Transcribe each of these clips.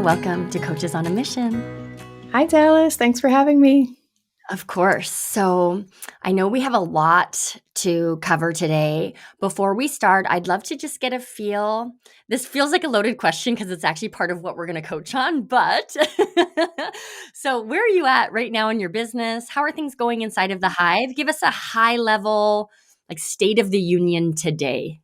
welcome to Coaches on a Mission. Hi, Dallas. Thanks for having me. Of course. So I know we have a lot to cover today. Before we start, I'd love to just get a feel. This feels like a loaded question because it's actually part of what we're going to coach on. But so where are you at right now in your business? How are things going inside of the Hive? Give us a high level, like state of the union today.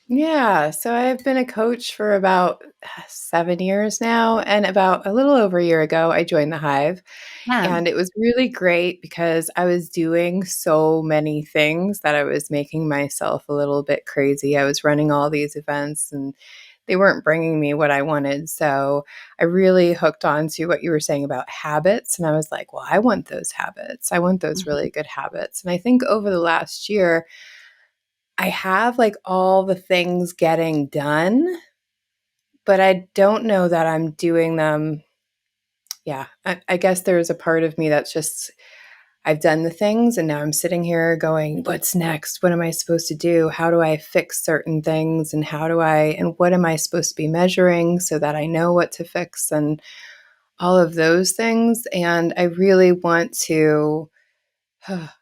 Yeah, so I've been a coach for about 7 years now, and about a little over a year ago, I joined the Hive, Yeah. and it was really great because I was doing so many things that I was making myself a little bit crazy. I was running all these events, and they weren't bringing me what I wanted, so I really hooked on to what you were saying about habits, and I was like, "Well, I want those habits. I want those really good habits," and I think over the last year I have like all the things getting done, but I don't know that I'm doing them. Yeah, I guess there's a part of me that's just, I've done the things and now I'm sitting here going, what's next? What am I supposed to do? How do I fix certain things? And and what am I supposed to be measuring so that I know what to fix and all of those things? And I really want to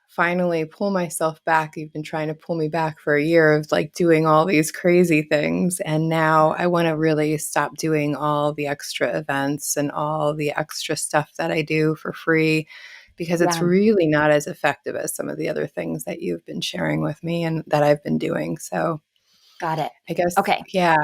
finally pull myself back. You've been trying to pull me back for a year of like doing all these crazy things. And now I want to really stop doing all the extra events and all the extra stuff that I do for free because it's really not as effective as some of the other things that you've been sharing with me and that I've been doing. So Got it. I guess, Okay. yeah.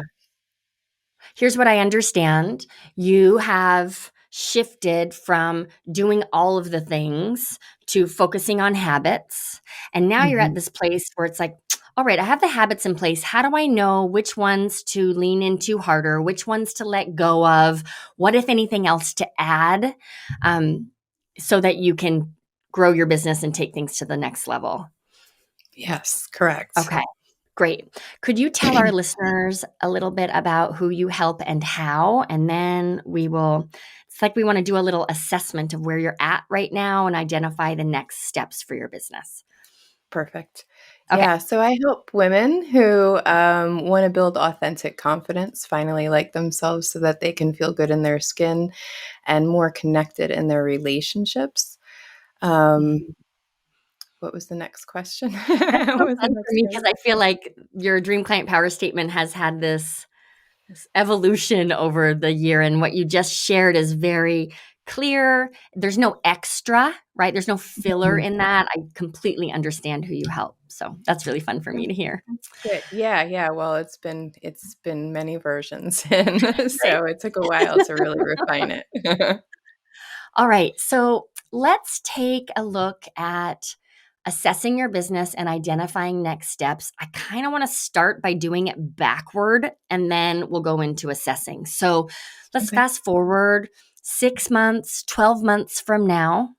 Here's what I understand. You have shifted from doing all of the things to focusing on habits. And now you're at this place where it's like, all right, I have the habits in place. How do I know which ones to lean into harder, which ones to let go of? What, if anything else, to add so that you can grow your business and take things to the next level? Yes, correct. Okay. Great. Could you tell our listeners a little bit about who you help and how? And then it's like we want to do a little assessment of where you're at right now and identify the next steps for your business. Perfect. Okay. Yeah, so I help women who want to build authentic confidence, finally like themselves so that they can feel good in their skin and more connected in their relationships. What was the next question? That's so What was the fun for next me because question? I feel like your dream client power statement has had this evolution over the year. And what you just shared is very clear. There's no extra, right? There's no filler in that. I completely understand who you help. So that's really fun for me to hear. Good. Yeah. Well, it's been many versions, and Right. so it took a while to really refine it. All right. So let's take a look at assessing your business and identifying next steps. I kind of want to start by doing it backward and then we'll go into assessing. So let's Okay. fast forward 6 months, 12 months from now.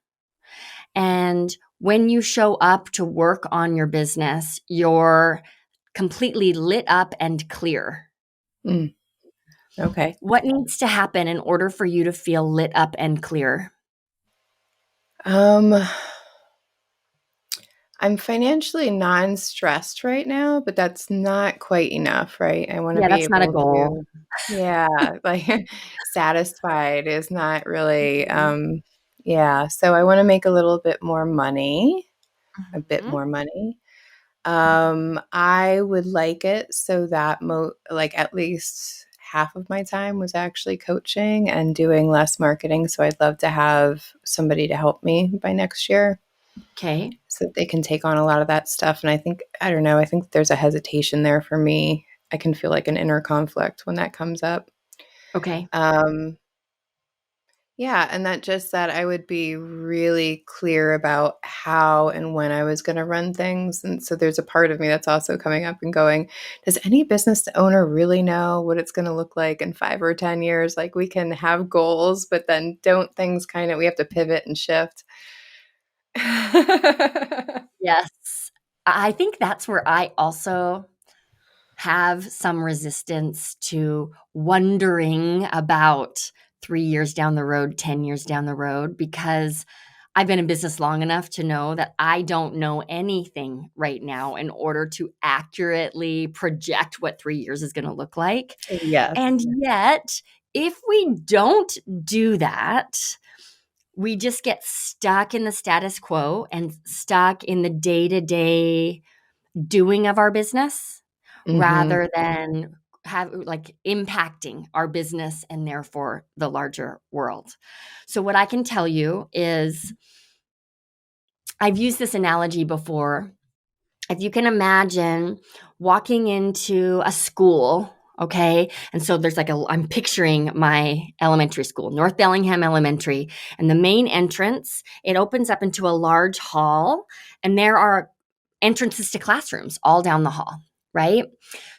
And when you show up to work on your business, you're completely lit up and clear. Mm, okay. What needs to happen in order for you to feel lit up and clear? Um, I'm financially non-stressed right now, but that's not quite enough, right? I want to Yeah, be that's not a able goal. to, yeah, like satisfied is not really, yeah. So I want to make a little bit more money, a bit Mhm. more money. I would like it so that like at least half of my time was actually coaching and doing less marketing. So I'd love to have somebody to help me by next year Okay. so that they can take on a lot of that stuff. And I don't know, I think there's a hesitation there for me. I can feel like an inner conflict when that comes up. Okay. Um, yeah, and that I would be really clear about how and when I was going to run things. And so there's a part of me that's also coming up and going, does any business owner really know what it's going to look like in 5 or 10 years? Like we can have goals, but then don't things we have to pivot and shift. Yes. I think that's where I also have some resistance to wondering about 3 years down the road, 10 years down the road, because I've been in business long enough to know that I don't know anything right now in order to accurately project what 3 years is going to look like. Yes. And yet, if we don't do that, we just get stuck in the status quo and stuck in the day-to-day doing of our business Mhm. rather than impacting our business and therefore the larger world. So what I can tell you is I've used this analogy before. If you can imagine walking into a school, okay? And so there's I'm picturing my elementary school, North Bellingham Elementary, and the main entrance, it opens up into a large hall, and there are entrances to classrooms all down the hall, right?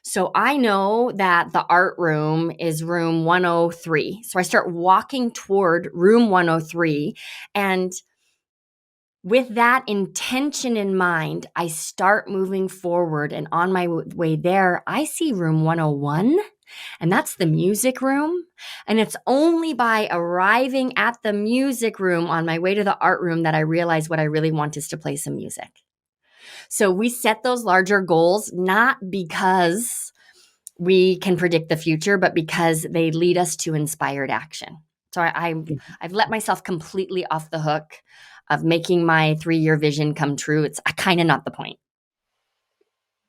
So I know that the art room is room 103. So I start walking toward room 103, and with that intention in mind, I start moving forward. And on my way there, I see room 101, and that's the music room. And it's only by arriving at the music room on my way to the art room that I realize what I really want is to play some music. So we set those larger goals not because we can predict the future, but because they lead us to inspired action. So I've let myself completely off the hook of making my 3-year vision come true. It's kind of not the point.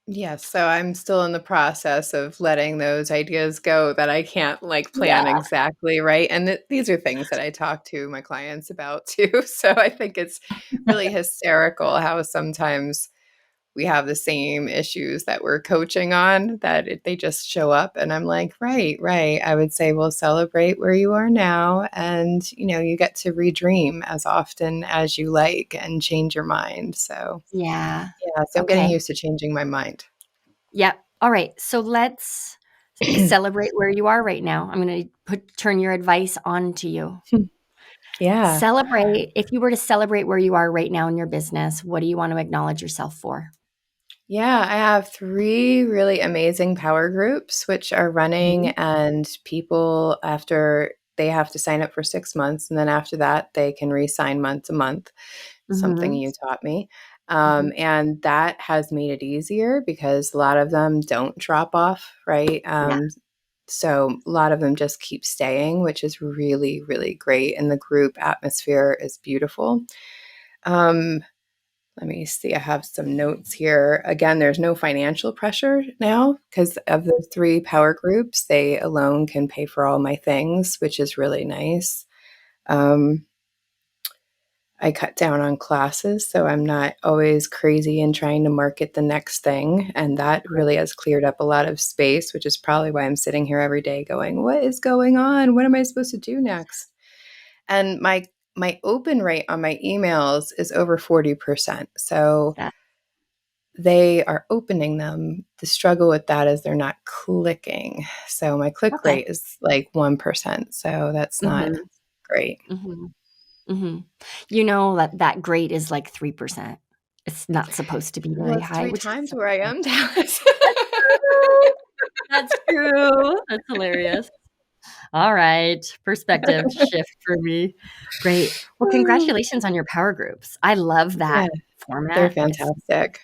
Yes, so I'm still in the process of letting those ideas go that I can't, like, plan Yeah. exactly, right? And these are things that I talk to my clients about too, so I think it's really hysterical how sometimes we have the same issues that we're coaching on, that they just show up, and I'm like, "Right, right." I would say, "Well, celebrate where you are now, and, you get to redream as often as you like and change your mind." So, Yeah. yeah, so I'm getting Okay. used to changing my mind. Yep. All right. So let's celebrate where you are right now. I'm going to turn your advice on to you. Yeah. Celebrate. If you were to celebrate where you are right now in your business, what do you want to acknowledge yourself for? Yeah, I have 3 really amazing power groups which are running, Mhm. and people, after they have to sign up for 6 months, and then after that, they can re-sign month to month, something Mhm. you taught me. Mhm. And that has made it easier because a lot of them don't drop off, right? Yeah. So a lot of them just keep staying, which is really, really great, and the group atmosphere is beautiful. Um, Let me see. I have some notes here. Again, there's no financial pressure now because of the 3 power groups. They alone can pay for all my things, which is really nice. Um, I cut down on classes, so I'm not always crazy and trying to market the next thing. And that Great. really has cleared up a lot of space, which is probably why I'm sitting here every day going, "What is going on? What am I supposed to do next?" And my open rate on my emails is over 40%. So That they are opening them. The struggle with that is they're not clicking. So my click okay. rate is like 1%. So that's not Mhm. great. Mhm. Mhm. You know that grade is like 3%. It's not supposed to be Well, very it's high, 3 which is times so where I funny. am, Dallas. That's true. That's true. That's hilarious. All right. Perspective shift for me. Great. Well, congratulations on your power groups. I love Yeah, that they're format. It's fantastic.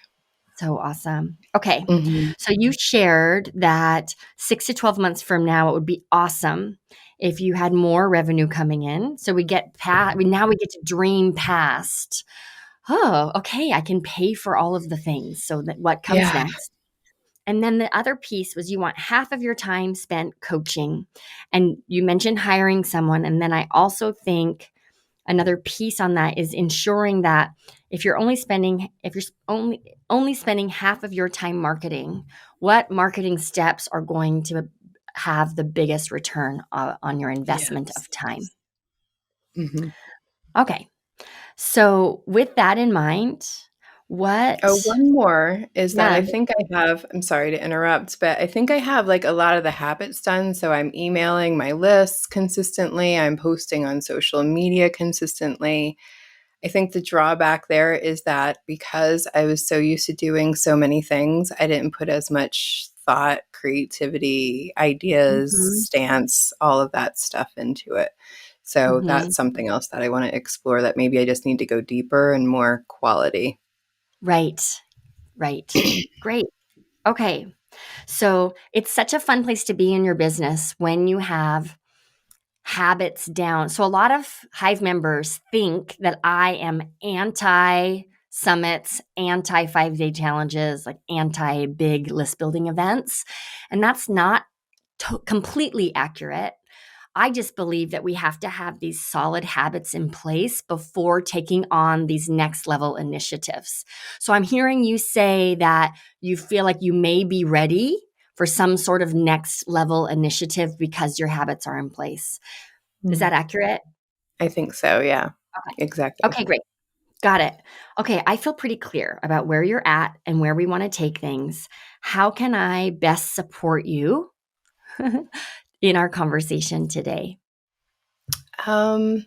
so awesome. Okay. Mhm. So you shared that 6 to 12 months from now, it would be awesome if you had more revenue coming in. So we get past, now we get to dream past, oh, okay, I can pay for all of the things. So that what comes Yeah. next? And then the other piece was you want half of your time spent coaching. And you mentioned hiring someone. And then I also think another piece on that is ensuring that if you're only spending half of your time marketing, what marketing steps are going to have the biggest return on your investment Yes. of time? Mhm. Okay. So with that in mind, Oh, what one more is that yeah. I think I have, I'm sorry to interrupt, but I think I have like a lot of the habits done. So I'm emailing my lists consistently, I'm posting on social media consistently. I think the drawback there is that because I was so used to doing so many things, I didn't put as much thought, creativity, ideas, Mhm, stance, all of that stuff into it. So mhm. that's something else that I want to explore, that maybe I just need to go deeper and more quality. Right. Right. Great. Okay. So it's such a fun place to be in your business when you have habits down. So a lot of Hive members think that I am anti summits, anti 5-day challenges, like anti big list building events. And that's not completely accurate. I just believe that we have to have these solid habits in place before taking on these next level initiatives. So I'm hearing you say that you feel like you may be ready for some sort of next level initiative because your habits are in place. Is that accurate? I think so. Yeah, Okay. exactly. Okay, great. Got it. Okay, I feel pretty clear about where you're at and where we want to take things. How can I best support you in our conversation today? Um,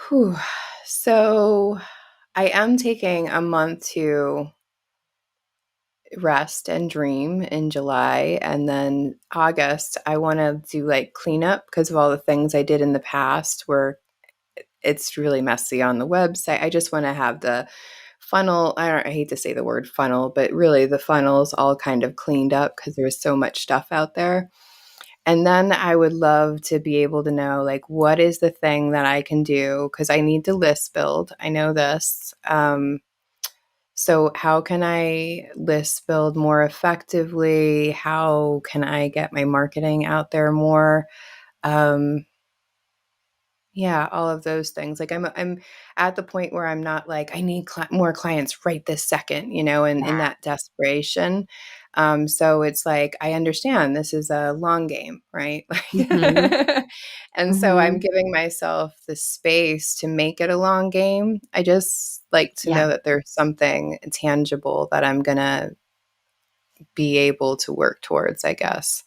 whew. So I am taking a month to rest and dream in July. And then August, I want to do like cleanup because of all the things I did in the past where it's really messy on the website. I just want to have the funnel. I hate to say the word funnel, but really the funnels all kind of cleaned up because there's so much stuff out there. And then I would love to be able to know, like, what is the thing that I can do? Because I need to list build. I know this. So how can I list build more effectively? How can I get my marketing out there more? Um, yeah, all of those things. Like I'm at the point where I'm not like I need more clients right this second, and in Yeah. that desperation. So it's like I understand this is a long game, right? Mhm. And so I'm Mhm. giving myself the space to make it a long game. I just like to Yeah. know that there's something tangible that I'm gonna be able to work towards, I guess.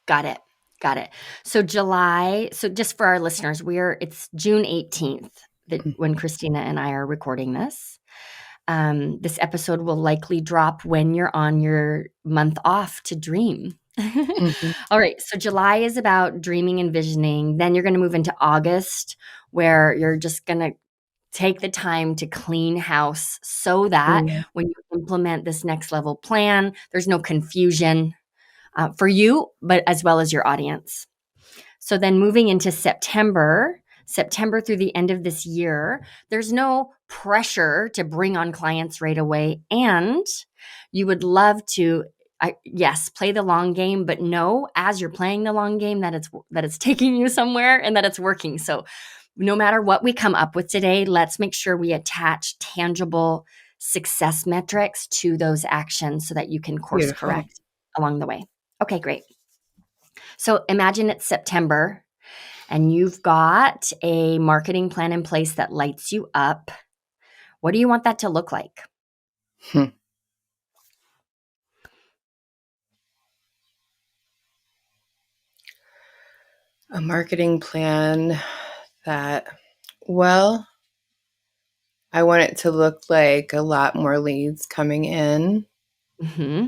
Got it. Got it. So just for our listeners, it's June 18th that when Christina and I are recording this. This episode will likely drop when you're on your month off to dream. Mhm. All right. So July is about dreaming and visioning. Then you're going to move into August, where you're just going to take the time to clean house so that Mm. when you implement this next level plan, there's no confusion for you, but as well as your audience. So then moving into September through the end of this year, there's no pressure to bring on clients right away. And you would love to, yes, play the long game, but know as you're playing the long game that it's taking you somewhere and that it's working. So no matter what we come up with today, let's make sure we attach tangible success metrics to those actions so that you can course Beautiful. correct along the way. Okay, great. So imagine it's September and you've got a marketing plan in place that lights you up. What do you want that to look like? Hmm. A marketing plan that, well, I want it to look like a lot more leads coming in. Mm-hmm.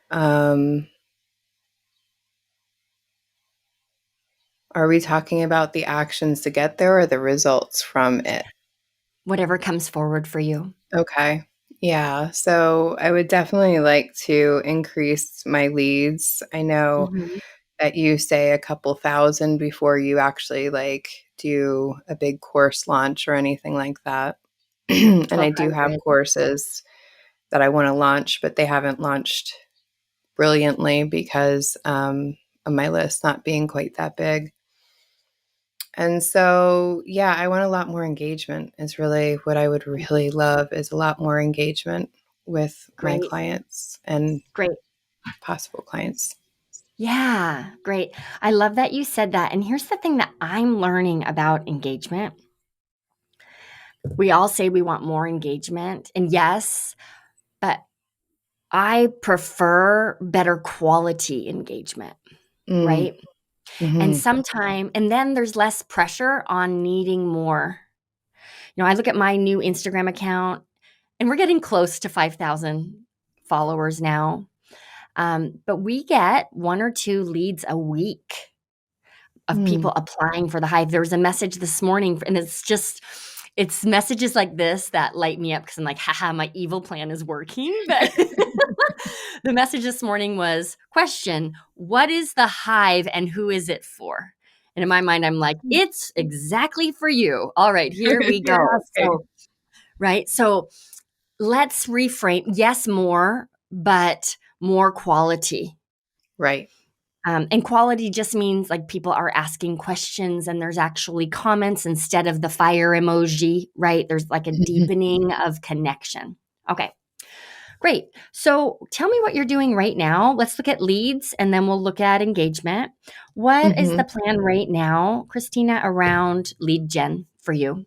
Um, are we talking about the actions to get there or the results from it? Whatever comes forward for you. Okay. Yeah. So I would definitely like to increase my leads. I know Mm-hmm. that you say a couple thousand before you actually like do a big course launch or anything like that. And I do have 1,200. courses that I want to launch, but they haven't launched brilliantly because of my list not being quite that big. And so, yeah, I want a lot more engagement is really what I would really love is a lot more engagement with my Great. clients and Great. possible clients. Yeah, great. I love that you said that. And here's the thing that I'm learning about engagement. We all say we want more engagement. And yes, but I prefer better quality engagement, Mm, right? mhm. And then there's less pressure on needing more. I look at my new Instagram account and we're getting close to 5,000 followers now. But we get one or two leads a week of Mm. people applying for the Hive. There was a message this morning, and it's messages like this that light me up because I'm like, haha, my evil plan is working. But The message this morning was, question, what is the Hive and who is it for? And in my mind, I'm like, it's exactly for you. All right, here we go. You're asking. So, right. So let's reframe. Yes, more, but more quality. Right. And quality just means like people are asking questions and there's actually comments instead of the fire emoji, right? There's like a deepening of connection. Okay, great. So tell me what you're doing right now. Let's look at leads and then we'll look at engagement. What is the plan right now, Christina, around lead gen for you?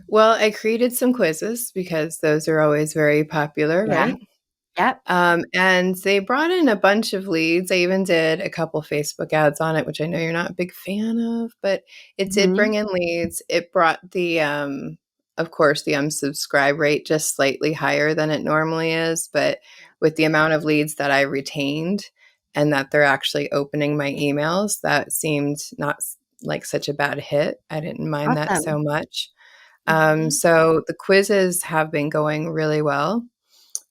Well, I created some quizzes because those are always very popular, Yeah. right? Yep. And they brought in a bunch of leads. I even did a couple Facebook ads on it, which I know you're not a big fan of, but it did bring in leads. It brought of course, the unsubscribe rate just slightly higher than it normally is. But with the amount of leads that I retained and that they're actually opening my emails, that seemed not like such a bad hit. I didn't mind that so Awesome. much. Mhm. So the quizzes have been going really well.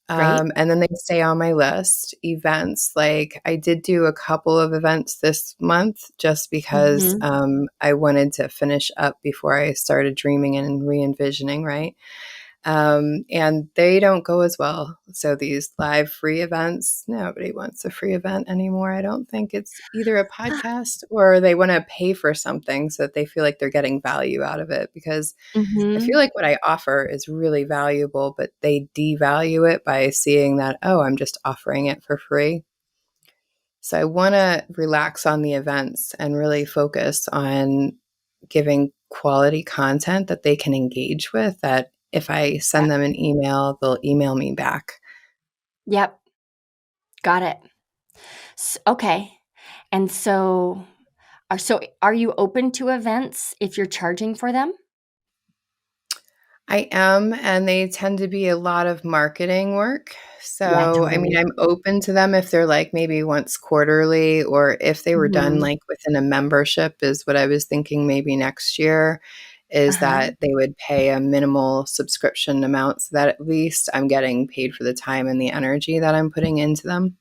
Great. And then they stay on my list. Events, like I did do a couple of events this month just because Mhm. I wanted to finish up before I started dreaming and re envisioning, right? And they don't go as well. So these live free events, nobody wants a free event anymore. I don't think it's either a podcast or they want to pay for something so that they feel like they're getting value out of it because I feel Mhm. like what I offer is really valuable, but they devalue it by seeing that, oh, I'm just offering it for free. So I want to relax on the events and really focus on giving quality content that they can engage with, that if I Yep. send them an email, they'll email me back. Yep. Got it. Okay. And so are you open to events if you're charging for them? I am, and they tend to be a lot of marketing work. Yeah, So, I mean, totally. I'm open to them if they're like maybe once quarterly, or if they were done Mhm. like within a membership, is what I was thinking maybe next year, is Uh-huh. that they would pay a minimal subscription amount so that at least I'm getting paid for the time and the energy that I'm putting into them.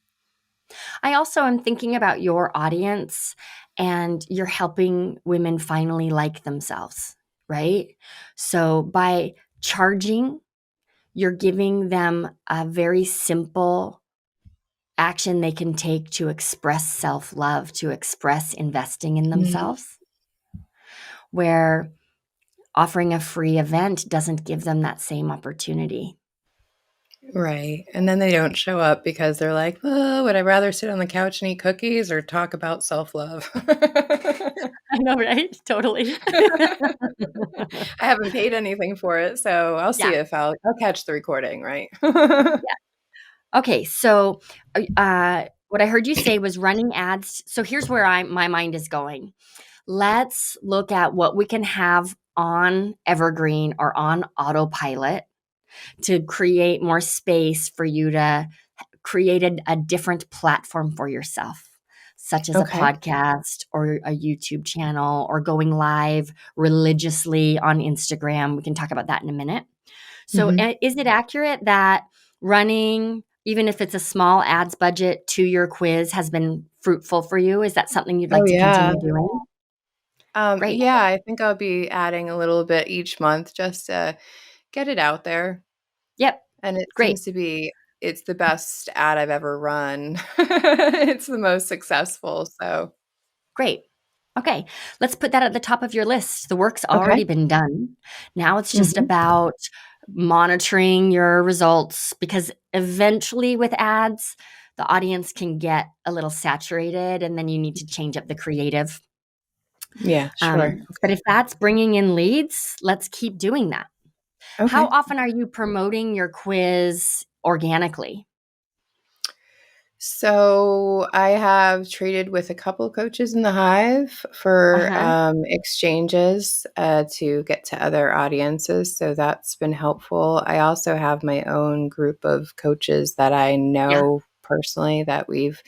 I also am thinking about your audience and you're helping women finally like themselves, right? So by charging, you're giving them a very simple action they can take to express self-love, to express investing in Mhm. themselves, where offering a free event doesn't give them that same opportunity. Right. And then they don't show up because they're like, oh, would I rather sit on the couch and eat cookies or talk about self love? I know, right? Totally. I haven't paid anything for it, so I'll see Yeah, if I'll catch the recording, right? yeah. Okay, so, what I heard you say was running ads. So here's where my mind is going. Let's look at what we can have on evergreen or on autopilot to create more space for you to create a different platform for yourself, such as a Okay. podcast or a YouTube channel or going live religiously on Instagram. We can talk about that in a minute. So, Mhm. is it accurate that running, even if it's a small ads budget to your quiz, has been fruitful for you? Is that something you'd Oh, like to yeah. continue doing? Great. Yeah, I think I'll be adding a little bit each month just to get it out there, Yep. and it Great. seems to be it's the best ad I've ever run. It's the most successful, so Great. Okay. Let's put that at the top of your list. The work's okay. already been done. Now it's just Mhm. about monitoring your results because eventually with ads, the audience can get a little saturated and then you need to change up the creative. Yeah, sure. But if that's bringing in leads, let's keep doing that. How Okay. often are you promoting your quiz organically? So I have traded with a couple coaches in the Hive for Uh-huh. exchanges to get to other audiences. So that's been helpful. I also have my own group of coaches that I Yeah. know personally that we've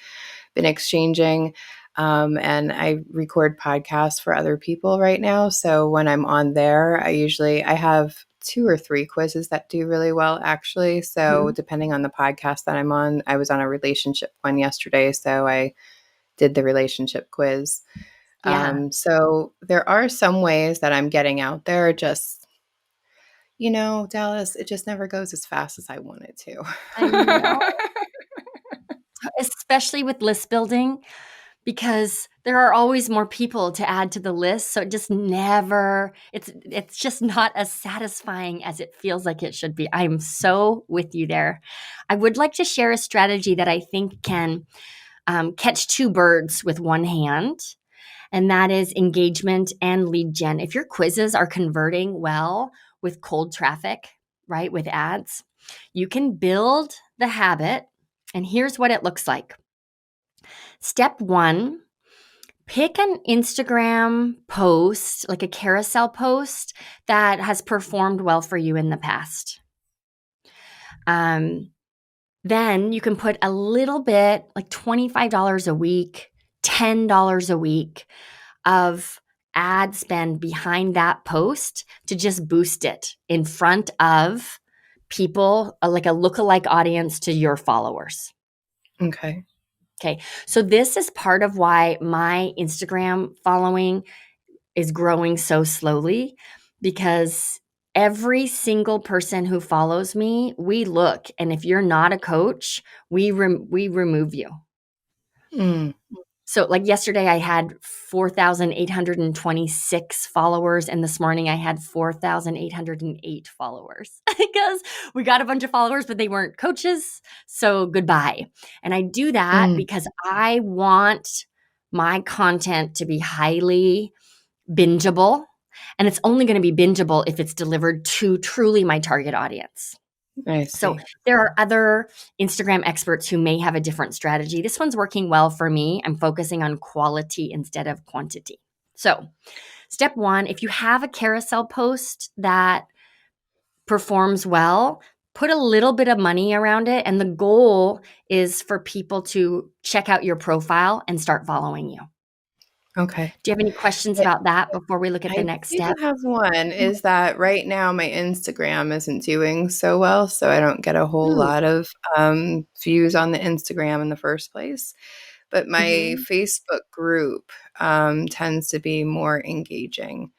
been exchanging. And I record podcasts for other people right now. So when I'm on there, I have 2 or 3 quizzes that do really well, actually. So depending on the podcast that I'm on, I was on a relationship one yesterday, so I did the relationship quiz. Yeah. So there are some ways that I'm getting out there. Just, Dallas, it just never goes as fast as I want it to. I know. Especially with list building, because there are always more people to add to the list. So it just never, it's just not as satisfying as it feels like it should be. I'm so with you there. I would like to share a strategy that I think can catch two birds with one hand, and that is engagement and lead gen. If your quizzes are converting well with cold traffic, right, with ads, you can build the habit. And here's what it looks like. Step one, pick an Instagram post, like a carousel post that has performed well for you in the past. Then you can put a little bit, like $25 a week, $10 a week of ad spend behind that post to just boost it in front of people, like a lookalike audience to your followers. Okay. Okay. So this is part of why my Instagram following is growing so slowly, because every single person who follows me, we look, and if you're not a coach, we remove you. Mm. So like yesterday I had 4,826 followers, and this morning I had 4,808 followers because we got a bunch of followers, but they weren't coaches. So goodbye. And I do that because I want my content to be highly bingeable, and it's only going to be bingeable if it's delivered to truly my target audience. I So see. there are other Instagram experts who may have a different strategy. This one's working well for me. I'm focusing on quality instead of quantity. So step one, if you have a carousel post that performs well, put a little bit of money around it. And the goal is for people to check out your profile and start following you. Okay. Do you have any questions about that before we look at the I next do step? have one, is that right now my Instagram isn't doing so well, so I don't get a whole Ooh. lot of views on the Instagram in the first place. But my Facebook group tends to be more engaging.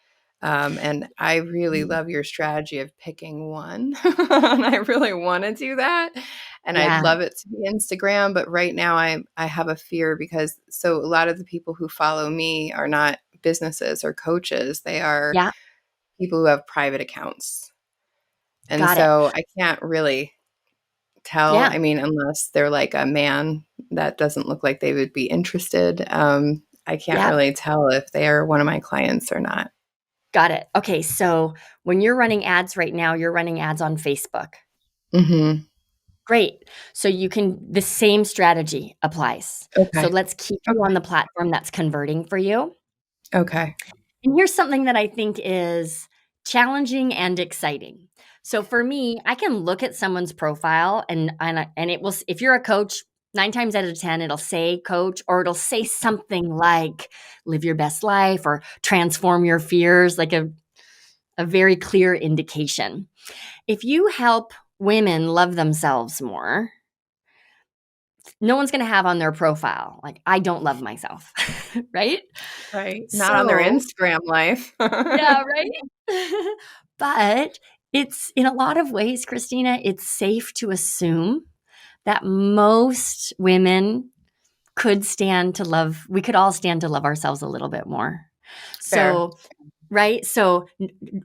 And I really love your strategy of picking one. And I really want to do that. And I'd Yeah. love it to be Instagram. But right now I have a fear, because so a lot of the people who follow me are not businesses or coaches. They are Yeah. people who have private accounts. And Got it. so I can't really tell. Yeah. I mean, unless they're like a man that doesn't look like they would be interested. I can't Yeah. really tell if they are one of my clients or not. Got it. Okay. So when you're running ads right now, you're running ads on Facebook. Mm-hmm. Great. So the same strategy applies. So Okay. let's keep you on the platform that's converting for you. Okay. And here's something that I think is challenging and exciting. So for me, I can look at someone's profile and it will, if you're a coach, 9 times out of 10, it'll say coach, or it'll say something like live your best life or transform your fears, like a very clear indication. If you help women love themselves more, no one's going to have on their profile like, I don't love myself, right? Right. Not on their Instagram life. Yeah, right? But it's, in a lot of ways, Christina, it's safe to assume that most women we could all stand to love ourselves a little bit more. Fair. So, right? So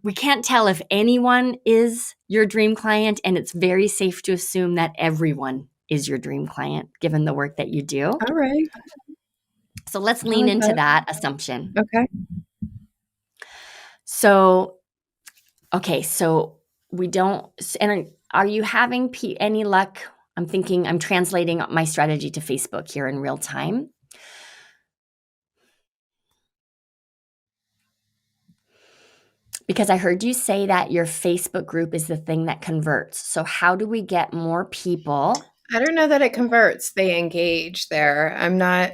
we can't tell if anyone is your dream client, and it's very safe to assume that everyone is your dream client, given the work that you do. All right. So let's I lean like into that. that assumption. Okay. So, okay, so we don't, and are you having any luck? I'm translating my strategy to Facebook here in real time. Because I heard you say that your Facebook group is the thing that converts. So how do we get more people? I don't know that it converts. They engage there. I'm not.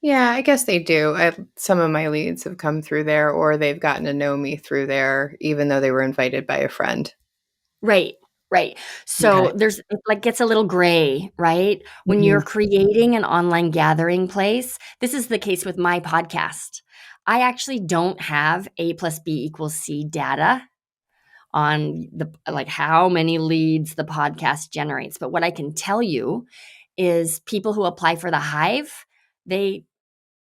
Yeah, I guess they do. Some of my leads have come through there, or they've gotten to know me through there, even though they were invited by a friend. Right, right. So Okay. there's it like gets a little gray, right? When you're Mhm. creating an online gathering place, this is the case with my podcast. I actually don't have A plus B equals C data on the like how many leads the podcast generates. But what I can tell you is people who apply for the Hive, they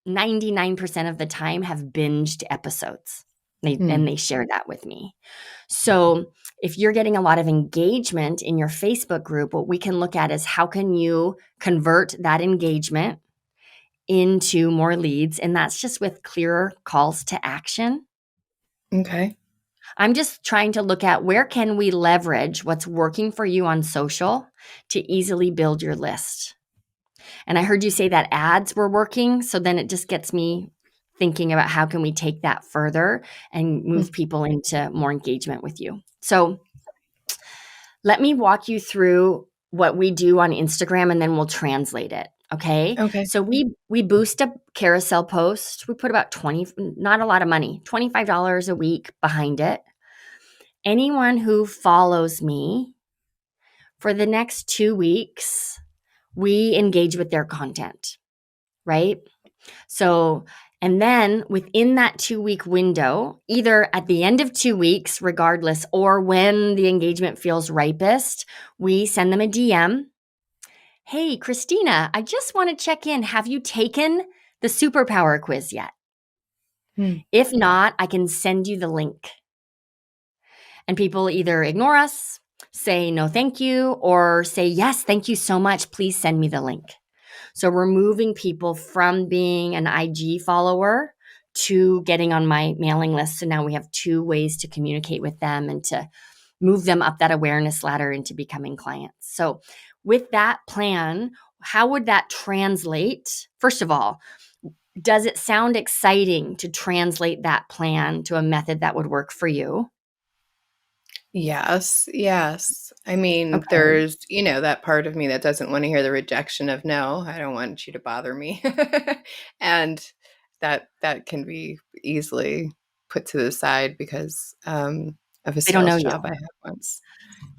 99% of the time have binged episodes. Mm. They share that with me. So if you're getting a lot of engagement in your Facebook group, what we can look at is how can you convert that engagement into more leads? And that's just with clearer calls to action. Okay. I'm just trying to look at where can we leverage what's working for you on social to easily build your list. And I heard you say that ads were working, so then it just gets me thinking about how can we take that further and move Mm. people into more engagement with you. So let me walk you through what we do on Instagram and then we'll translate it. Okay. Okay. So we boost a carousel post. We put about 20, not a lot of money, $25 a week behind it. Anyone who follows me for the next 2 weeks, we engage with their content, right? So, and then within that 2 week window, either at the end of 2 weeks, regardless, or when the engagement feels ripest, we send them a DM. Hey, Christina, I just want to check in. Have you taken the superpower quiz yet? Mm. If not, I can send you the link. And people either ignore us, say no, thank you, or say, yes, thank you so much. Please send me the link. So we're moving people from being an IG follower to getting on my mailing list. So now we have 2 ways to communicate with them and to move them up that awareness ladder into becoming clients. So with that plan, how would that translate? First of all, does it sound exciting to translate that plan to a method that would work for you? Yes, yes. I mean, Okay. there's, that part of me that doesn't want to hear the rejection of no, I don't want you to bother me. And that can be easily put to the side because of a They don't know sales you. job I had once.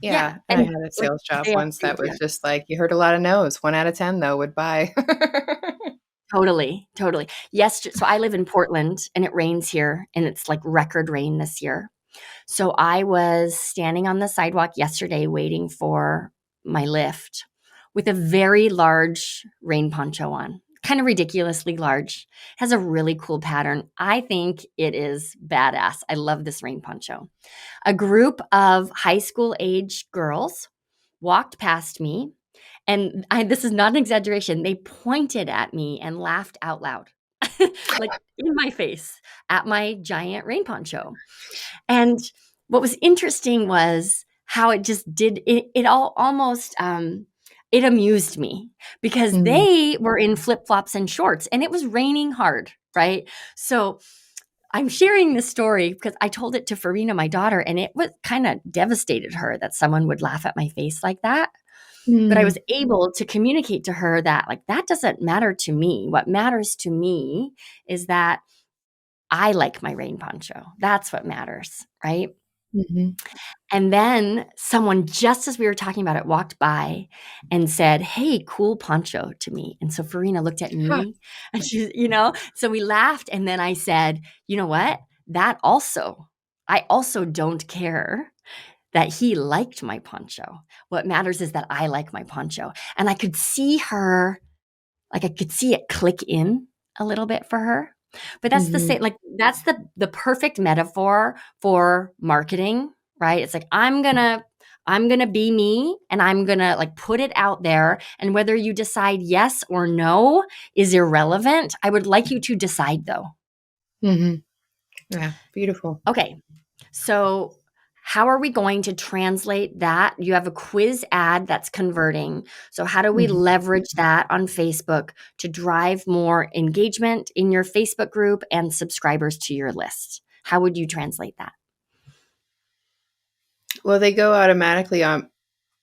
Yeah. Yeah, I And had a like sales job they once agree that with you. was just like, you heard a lot of no's. 1 out of 10 though would buy. Totally, totally. Yes, so I live in Portland and it rains here and it's like record rain this year. So I was standing on the sidewalk yesterday waiting for my lift with a very large rain poncho on, kind of ridiculously large. Has a really cool pattern. I think it is badass. I love this rain poncho. A group of high school age girls walked past me and this is not an exaggeration. They pointed at me and laughed out loud, like in my face at my giant rain poncho. And what was interesting was how it just did it, it all almost it amused me because Mhm, they were in flip-flops and shorts and it was raining hard, right? So I'm sharing this story because I told it to Farina, my daughter, and it was kind of devastated her that someone would laugh at my face like that. But I mm, was able to communicate to her that, like, that doesn't matter to me. What matters to me is that I like my rain poncho. That's what matters, right? mhm. And then someone, just as we were talking about it, walked by and said, "Hey, cool poncho," to me. And so Farina looked at Ha. me and so we laughed. And then I said, "You know what? I also don't care that he liked my poncho. What matters is that I like my poncho." And I could see her, like I could see it click in a little bit for her. But that's the Mhm, same, like that's the perfect metaphor for marketing, right? It's like I'm gonna be me and I'm gonna like put it out there. And whether you decide yes or no is irrelevant. I would like you to decide though. mhm. Yeah, beautiful. Okay. So, how are we going to translate that? You have a quiz ad that's converting. So, how do we Mhm. leverage that on Facebook to drive more engagement in your Facebook group and subscribers to your list? How would you translate that? Well, they go automatically on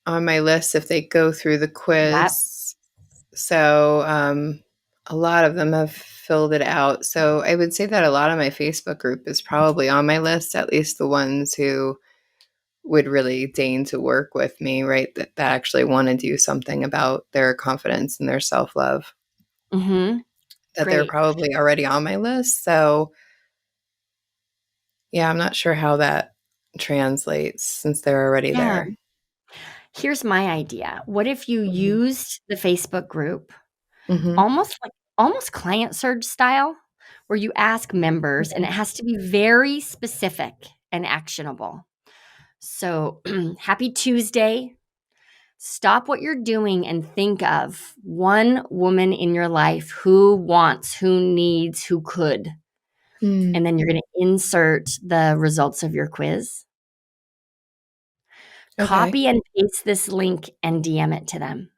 my list if they go through the That quiz. So, a lot of them have filled it out. So I would say that a lot of my Facebook group is probably on my list, at least the ones who would really deign to work with me, right? That actually want to do something about their confidence and their self-love, Mm-hmm. that they're Great. probably already on my list. So yeah, I'm not sure how that translates since they're already Yeah. there. Here's my idea. What if you Mhm. used the Facebook group Mhm. almost client surge style, where you ask members and Okay. it has to be very specific and actionable. So, happy Tuesday. Stop what you're doing and think of one woman in your life who wants, who needs, who could. Mm. And then you're going to insert the results of your quiz. Okay. Copy and paste this link and DM it to them.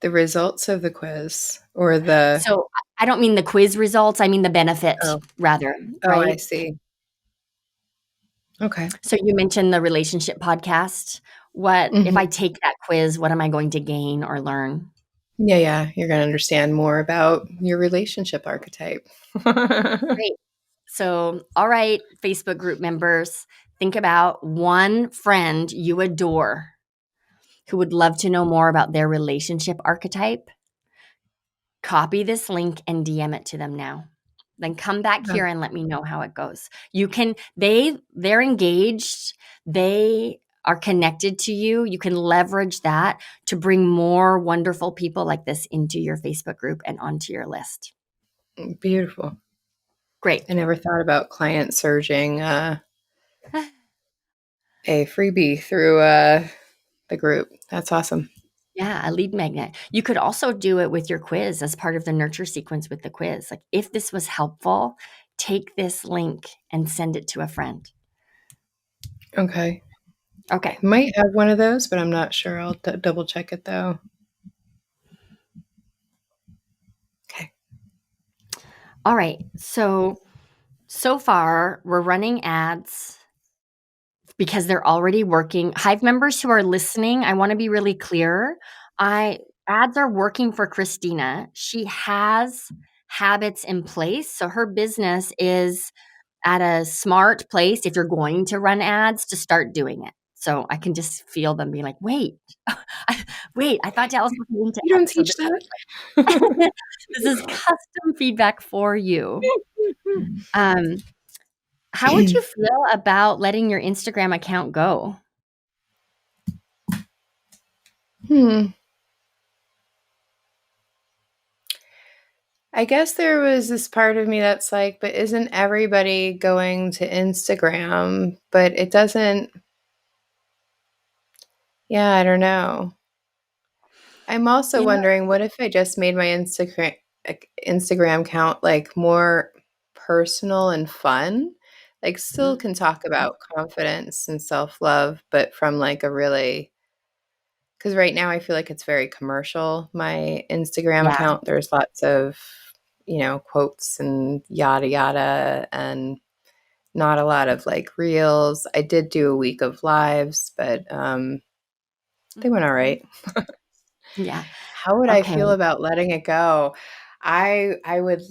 The results of the quiz or the So I don't mean the quiz results, I mean the benefit oh, rather, oh, I right? see. Okay. So you mentioned the relationship podcast. What if I Mhm. take that quiz, what am I going to gain or learn? Yeah, yeah, you're gonna understand more about your relationship archetype. Great. So, all right, Facebook group members, think about one friend you adore who would love to know more about their relationship archetype. Copy this link and DM it to them now. Then come back Yeah. here and let me know how it goes. You can they're engaged. They are connected to you. You can leverage that to bring more wonderful people like this into your Facebook group and onto your list. Beautiful. Great. I never thought about client surging a freebie through the group. That's awesome. Yeah, a lead magnet. You could also do it with your quiz as part of the nurture sequence with the quiz. Like, if this was helpful, take this link and send it to a friend. Okay. I Okay. might have one of those, but I'm not sure. I'll double check it though. Okay. All right. So far, we're running ads because they're already working. Hive members who are listening, I want to be really clear. I Ads are working for Christina. She has habits in place, so her business is at a smart place if you're going to run ads to start doing it. So I can just feel them being like, "Wait, wait! I thought Dallas was into You don't ads." So teach that? this is custom feedback for you. Um, how would you feel about letting your Instagram account go? Hmm. I guess there was this part of me that's like, but isn't everybody going to Instagram? But it doesn't, yeah, I don't know. I'm also You know, wondering, what if I just made my Instagram account like more personal and fun? Like still mm, can talk about confidence and self-love, but from like a really because right now I feel like it's very commercial. My Instagram yeah, account, there's lots of, quotes and yada yada and not a lot of like reels. I did do a week of lives, but they went all mhm, right. yeah, How would I okay, feel about letting it go? I would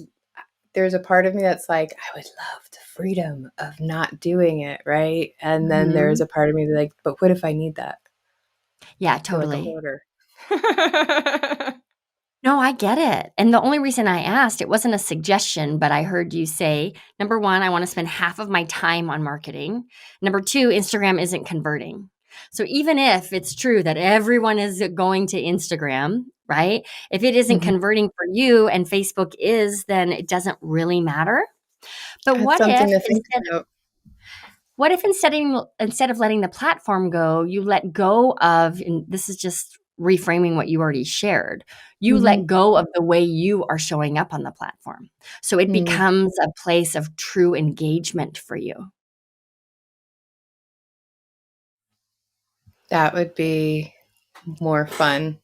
there's a part of me that's like, I would love the freedom of not doing it, right? And then there's mhm, a part of me that's like, but what if I need that? yeah, I feel like a totally. hoarder. No, I get it, and the only reason I asked, it wasn't a suggestion, but I heard you say, number 1, I wanna spend half of my time on marketing. Number 2, Instagram isn't converting. So even if it's true that everyone is going to Instagram, right? If it isn't Mhm. converting for you and Facebook is, then it doesn't really matter. But That's something to think about. what if instead of letting the platform go, you let go of, and this is just reframing what you already shared, you let Mhm. go of the way you are showing up on the platform. So it Mm. becomes a place of true engagement for you. That would be more fun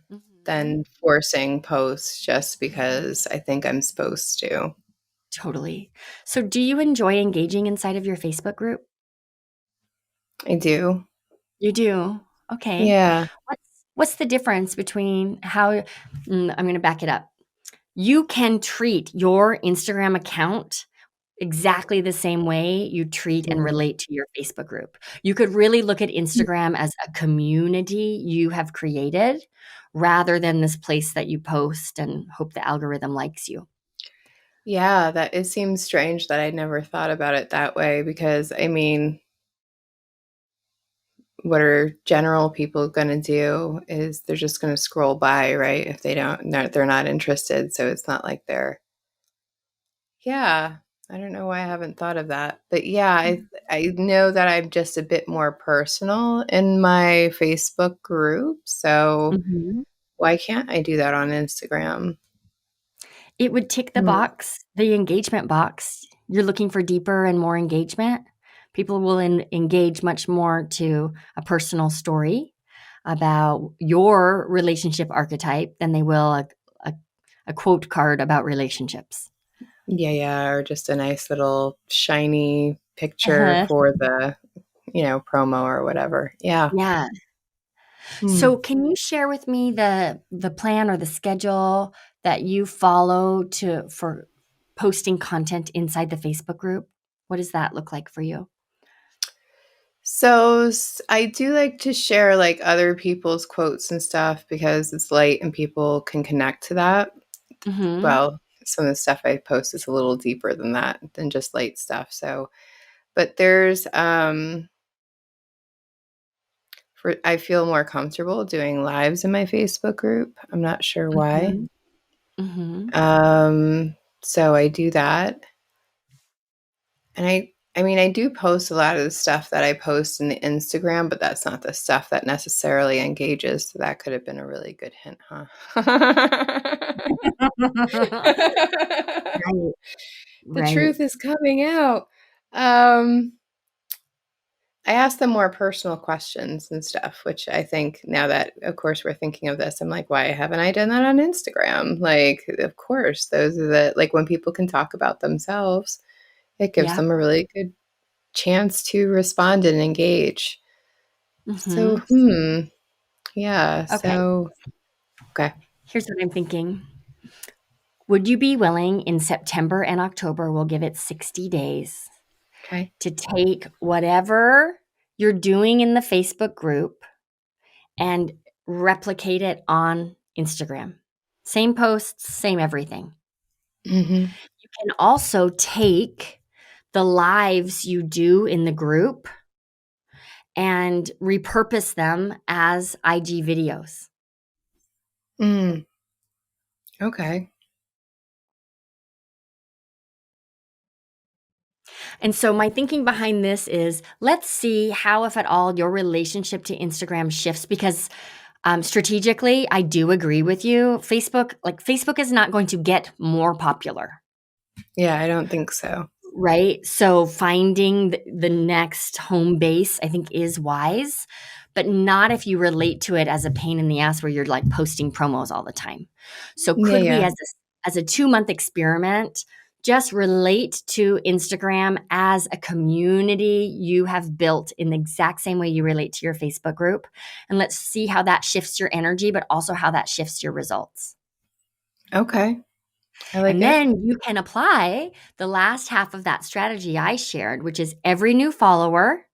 Mhm. than forcing posts just because I think I'm supposed to. Totally. So do you enjoy engaging inside of your Facebook group? I do. You do? Okay. Yeah. What's the difference between I'm going to back it up. You can treat your Instagram account exactly the same way you treat and Mm. relate to your Facebook group. You could really look at Instagram as a community you have created rather than this place that you post and hope the algorithm likes you. Yeah, that it seems strange that I never thought about it that way because I mean, what are general people going to do is they're just going to scroll by, right? If they're not interested. So it's not like yeah, I don't know why I haven't thought of that. But yeah, I know that I'm just a bit more personal in my Facebook group. So Mhm. why can't I do that on Instagram? It would tick the Hmm. box, the engagement box. You're looking for deeper and more engagement. People will engage much more to a personal story about your relationship archetype than they will a, a quote card about relationships. Yeah, yeah, or just a nice little shiny picture Uh-huh. for the, promo or whatever. Yeah. Yeah. Hmm. So can you share with me the plan or the schedule that you follow for posting content inside the Facebook group? What does that look like for you? So I do like to share like other people's quotes and stuff because it's light and people can connect to that. Mhm. Well, some of the stuff I post is a little deeper than that, than just light stuff. So, but there's for I feel more comfortable doing lives in my Facebook group. I'm not sure why. Mhm. Mhm. So I do that. And I mean, I do post a lot of the stuff that I post in the Instagram, but that's not the stuff that necessarily engages. So that could have been a really good hint, huh? Right, The right. truth is coming out. Um, I ask them more personal questions and stuff, which I think now that, of course, we're thinking of this, I'm like, why haven't I done that on Instagram? Like, of course, those are like when people can talk about themselves, it gives Yeah. them a really good chance to respond and engage. So, Mhm. yeah. Okay, So, okay. here's what I'm thinking. Would you be willing in September and October, we'll give it 60 days, Okay. to take whatever you're doing in the Facebook group and replicate it on Instagram? Same posts, same everything. Hmm. You can also take the lives you do in the group and repurpose them as IG videos. Mm, okay. And so my thinking behind this is let's see how, if at all, your relationship to Instagram shifts because strategically, I do agree with you. Facebook is not going to get more popular. Yeah, I don't think so. Right? So finding the next home base, I think, is wise, but not if you relate to it as a pain in the ass where you're like posting promos all the time. So Yeah, could we, yeah. as a 2-month experiment, just relate to Instagram as a community you have built in the exact same way you relate to your Facebook group, and let's see how that shifts your energy, but also how that shifts your results. Okay. I like And it. then you can apply the last half of that strategy I shared, which is every new follower,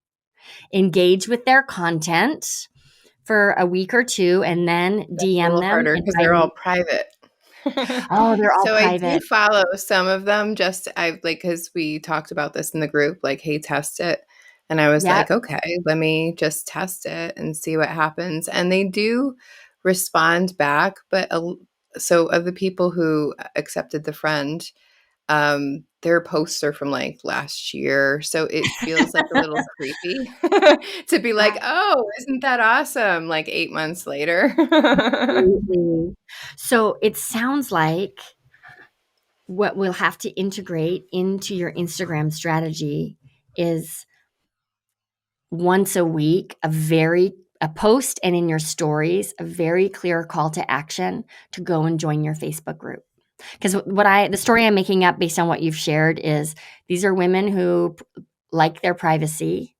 engage with their content for a week or two, and then That's a DM little them harder because they're all inviting. private. Oh, they're all So I do private. follow some of them just I like because we talked about this in the group, like, hey, test it. And I was Yep. like, okay, let me just test it and see what happens. And they do respond back, but so of the people who accepted the friend, their posts are from like last year. So it feels like a little creepy to be like, oh, isn't that awesome? Like 8 months later. Absolutely. So it sounds like what we'll have to integrate into your Instagram strategy is once a week, a post, and in your stories, a very clear call to action to go and join your Facebook group. Because the story I'm making up based on what you've shared is these are women who like their privacy.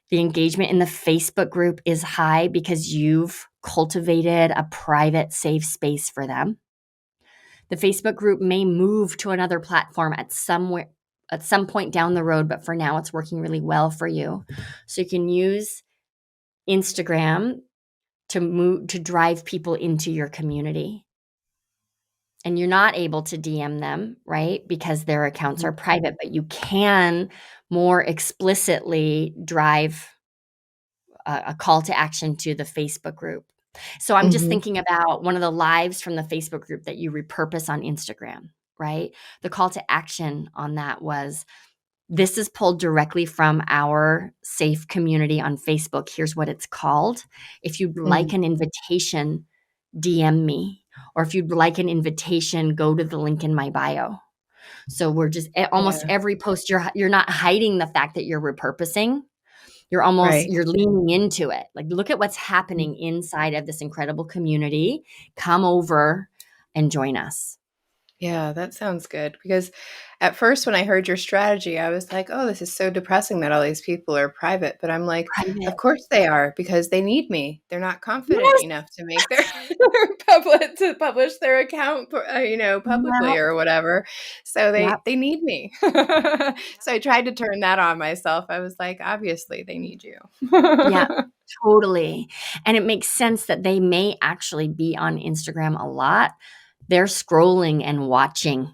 The engagement in the Facebook group is high because you've cultivated a private, safe space for them. The Facebook group may move to another platform at some point down the road, but for now it's working really well for you. So you can use Instagram to drive people into your community. And you're not able to DM them, right? Because their accounts are private, but you can more explicitly drive a call to action to the Facebook group. So I'm just thinking about one of the lives from the Facebook group that you repurpose on Instagram, right? The call to action on that was, this is pulled directly from our safe community on Facebook. Here's what it's called. If you'd like an invitation, DM me. Or if you'd like an invitation, go to the link in my bio. So we're just almost every post, you're not hiding the fact that you're repurposing. You're leaning into it. Like, look at what's happening inside of this incredible community. Come over and join us. Yeah, that sounds good. Because at first, when I heard your strategy, I was like, oh, this is so depressing that all these people are private. But I'm like, of course they are, because they need me. They're not confident enough to make their publish their account, publicly or whatever. So they need me. So I tried to turn that on myself. I was like, obviously they need you. Yeah, totally. And it makes sense that they may actually be on Instagram a lot. They're scrolling and watching,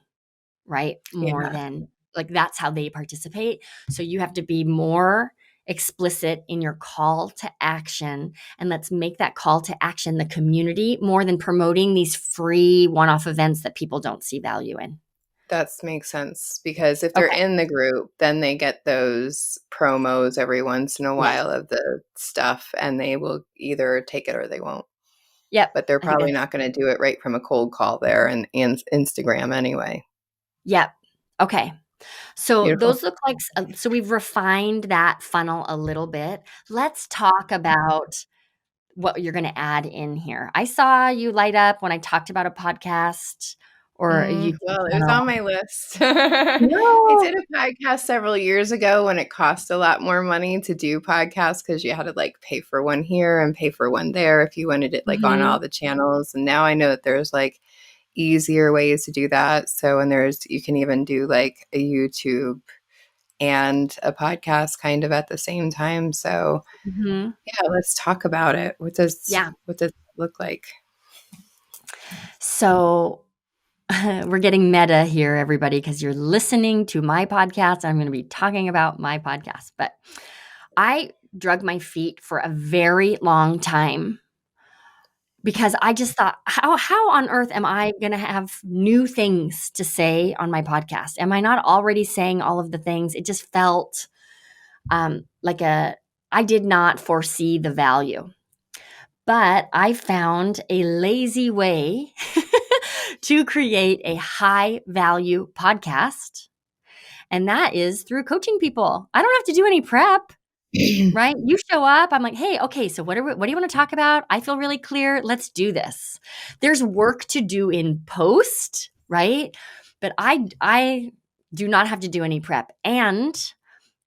right? More than, like, that's how they participate. So you have to be more explicit in your call to action, and let's make that call to action the community more than promoting these free one-off events that people don't see value in. That makes sense, because if they're in the group, then they get those promos every once in a while of the stuff, and they will either take it or they won't. Yep. But they're probably not going to do it right from a cold call there and Instagram anyway. Yep. Okay. So Beautiful. those look like, so we've refined that funnel a little bit. Let's talk about what you're going to add in here. I saw you light up when I talked about a podcast or a YouTube Well, it was channel. on my list. I did a podcast several years ago when it cost a lot more money to do podcasts, because you had to like pay for one here and pay for one there if you wanted it like on all the channels. And now I know that there's like easier ways to do that. So, and you can even do like a YouTube and a podcast kind of at the same time. So yeah, let's talk about it. What does it look like? So we're getting meta here, everybody, because you're listening to my podcast. I'm going to be talking about my podcast. But I drug my feet for a very long time because I just thought, how on earth am I going to have new things to say on my podcast? Am I not already saying all of the things? It just felt like I did not foresee the value. But I found a lazy way to create a high value podcast. And that is through coaching people. I don't have to do any prep, right? You show up. I'm like, hey, okay, so what do you want to talk about? I feel really clear. Let's do this. There's work to do in post, right? But I do not have to do any prep. And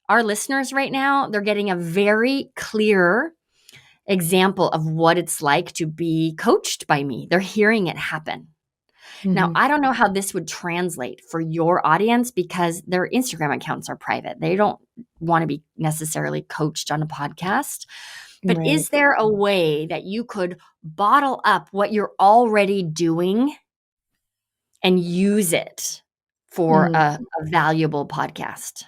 our listeners right now, they're getting a very clear example of what it's like to be coached by me. They're hearing it happen. Now, I don't know how this would translate for your audience because their Instagram accounts are private. They don't want to be necessarily coached on a podcast. But is there a way that you could bottle up what you're already doing and use it for a valuable podcast?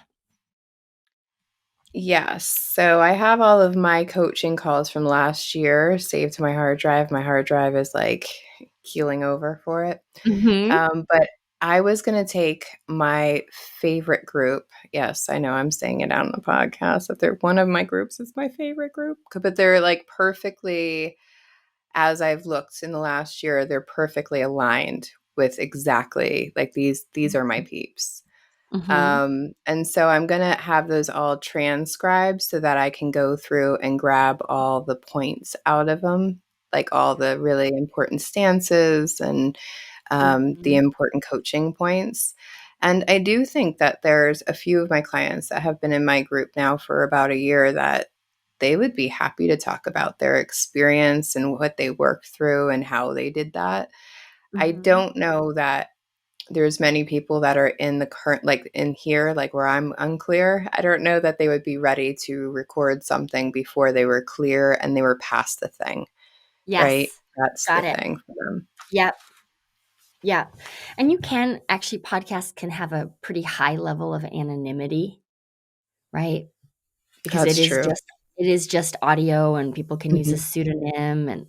Yes. So I have all of my coaching calls from last year saved to my hard drive. My hard drive is like keeling over for it. But I was going to take my favorite group. Yes, I know I'm saying it out on the podcast that they're one of my groups is my favorite group, but they're like perfectly, as I've looked in the last year, they're perfectly aligned with exactly like these are my peeps. And so I'm going to have those all transcribed so that I can go through and grab all the points out of them, like all the really important stances and the important coaching points. And I do think that there's a few of my clients that have been in my group now for about a year that they would be happy to talk about their experience and what they worked through and how they did that. I Mhm. don't know that there's many people that are in the current, like in here, like where I'm unclear. I don't know that they would be ready to record something before they were clear and they were past the thing, right? Yes. That's the Got it. thing for them. Yep. Yeah. And you can actually podcasts can have a pretty high level of anonymity, right? Because That's true. it is just audio and people can use a Mhm. pseudonym and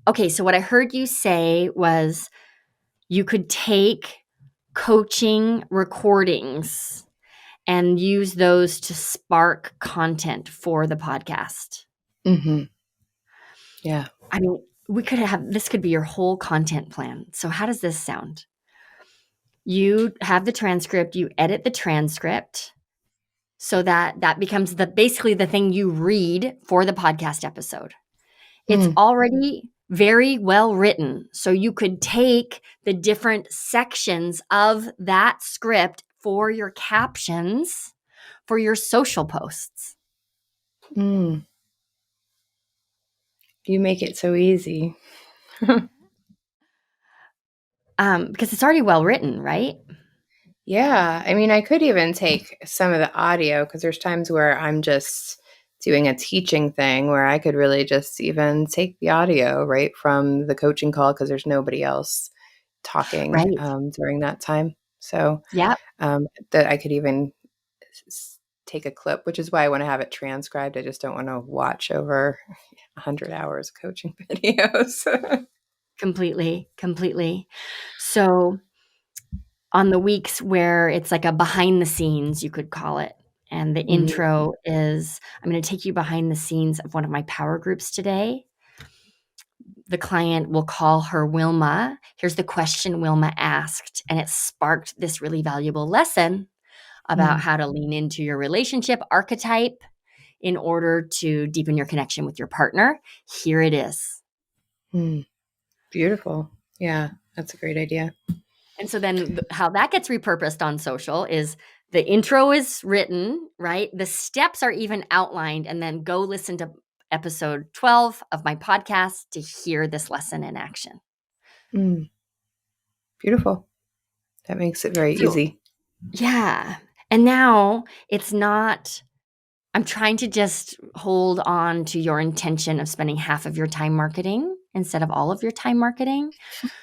okay, so what I heard you say was you could take coaching recordings and use those to spark content for the podcast. Mhm. Yeah. I mean, we could have this could be your whole content plan. So how does this sound? You have the transcript, you edit the transcript so that that becomes the basically the thing you read for the podcast episode. It's Mm. already very well written. So you could take the different sections of that script for your captions for your social posts. Mm. You make it so easy. Because it's already well written, right? Yeah, I mean, I could even take some of the audio because there's times where I'm just doing a teaching thing where I could really just even take the audio right from the coaching call because there's nobody else talking Right. during that time. So Yep. that I could even take a clip, which is why I want to have it transcribed. I just don't want to watch over 100 hours of coaching videos. Completely. Completely. So on the weeks where it's like a behind the scenes, you could call it. And the Mhm. intro is I'm going to take you behind the scenes of one of my power groups today. The client will call her Wilma. Here's the question Wilma asked, and it sparked this really valuable lesson about Mm. how to lean into your relationship archetype in order to deepen your connection with your partner. Here it is. Mm. Beautiful. Yeah, that's a great idea. And so then how that gets repurposed on social is the intro is written, right? The steps are even outlined, and then go listen to episode 12 of my podcast to hear this lesson in action. Mm. Beautiful. That makes it very So, easy. yeah. And now it's not, I'm trying to just hold on to your intention of spending half of your time marketing instead of all of your time marketing.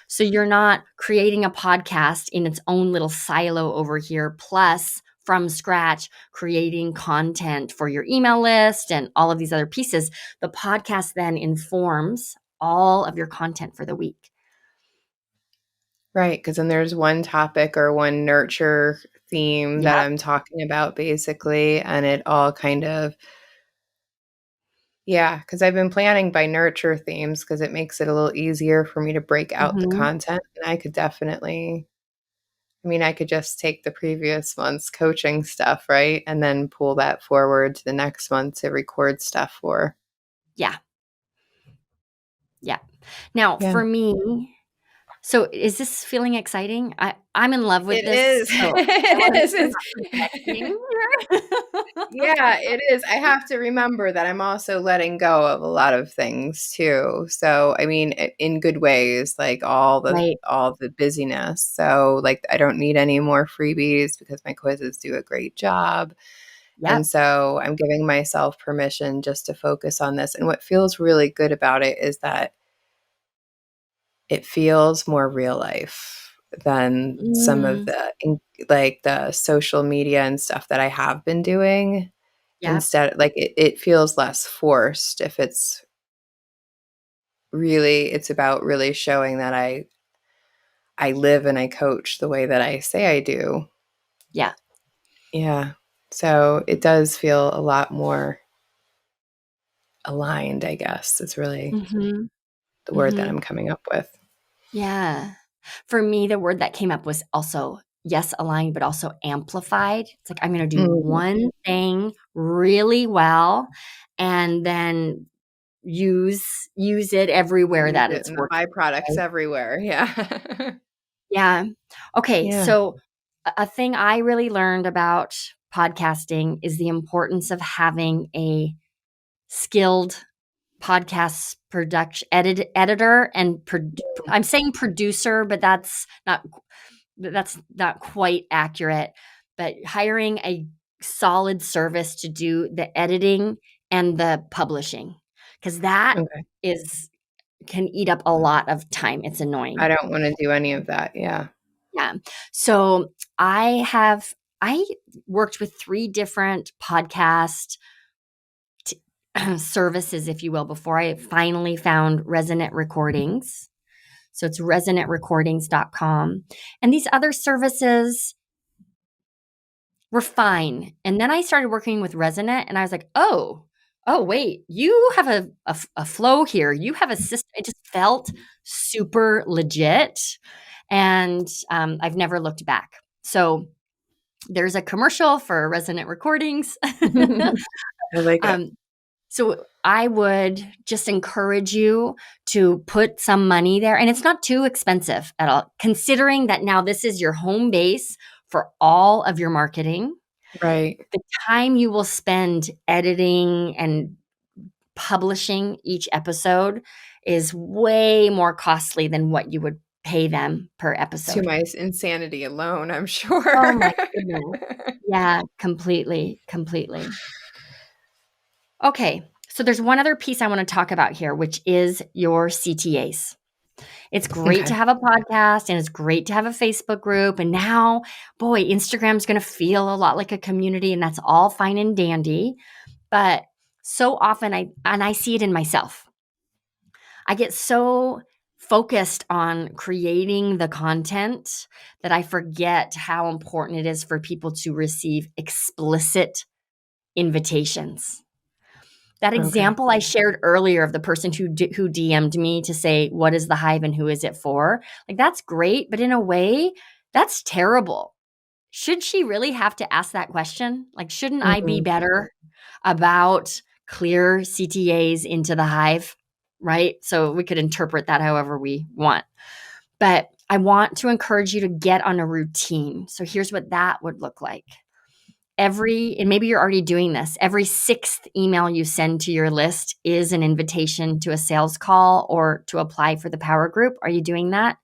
So you're not creating a podcast in its own little silo over here, plus from scratch, creating content for your email list and all of these other pieces. The podcast then informs all of your content for the week. Right. Because then there's one topic or one nurture theme that Yep. I'm talking about, basically. And it all kind of, yeah, because I've been planning by nurture themes because it makes it a little easier for me to break out the Mhm. content. And I could definitely, I mean, I could just take the previous month's coaching stuff, right? And then pull that forward to the next month to record stuff for. Yeah. Yeah. Now, Yeah. for me, so is this feeling exciting? I'm in love with It this. is. So I want to make It sure I'm is. not projecting here. Yeah, it is. I have to remember that I'm also letting go of a lot of things too. So, I mean, in good ways, like Right. all the busyness. So, like I don't need any more freebies because my quizzes do a great job. And Yep. so, I'm giving myself permission just to focus on this. And what feels really good about it is that it feels more real life than some of Mm. like the social media and stuff that I have been doing. Yep. Instead, like it feels less forced if it's about really showing that I live and I coach the way that I say I do. Yeah. Yeah. So it does feel a lot more aligned, I guess. It's really Mhm. the word that Mhm. I'm coming up with. Yeah. For me, the word that came up was also, yes, aligned, but also amplified. It's like, I'm going to do Mm. one thing really well and then use it everywhere Use that it it's in the working. byproducts Right? everywhere. Yeah. Yeah. Okay. Yeah. So a thing I really learned about podcasting is the importance of having a skilled podcast editor and I'm saying producer, but that's not quite accurate. But hiring a solid service to do the editing and the publishing, because that Okay. can eat up a lot of time. It's annoying. I don't want to do any of that. Yeah. Yeah. So I worked with 3 different podcast services, if you will, before I finally found Resonant Recordings. So it's resonantrecordings.com. And these other services were fine. And then I started working with Resonant and I was like, oh, wait, you have a flow here. You have a system. It just felt super legit. And I've never looked back. So there's a commercial for Resonant Recordings. I like it. So I would just encourage you to put some money there. And it's not too expensive at all, considering that now this is your home base for all of your marketing. Right. The time you will spend editing and publishing each episode is way more costly than what you would pay them per To episode. my insanity alone, I'm Oh sure. my goodness. Yeah, completely. Okay, so there's one other piece I want to talk about here, which is your CTAs. It's great to Okay. have a podcast and it's great to have a Facebook group. And now, boy, Instagram's going to feel a lot like a community, and that's all fine and dandy. But so often I see it in myself. I get so focused on creating the content that I forget how important it is for people to receive explicit invitations. That Okay. example I shared earlier of the person who DM'd me to say, what is the Hive and who is it for? Like, that's great, but in a way, that's terrible. Should she really have to ask that question? Like, shouldn't I be Mhm. better about clear CTAs into the Hive? Right? So we could interpret that however we want. But I want to encourage you to get on a routine. So here's what that would look like. And maybe you're already doing this, every 6th email you send to your list is an invitation to a sales call or to apply for the power group. Are you doing that?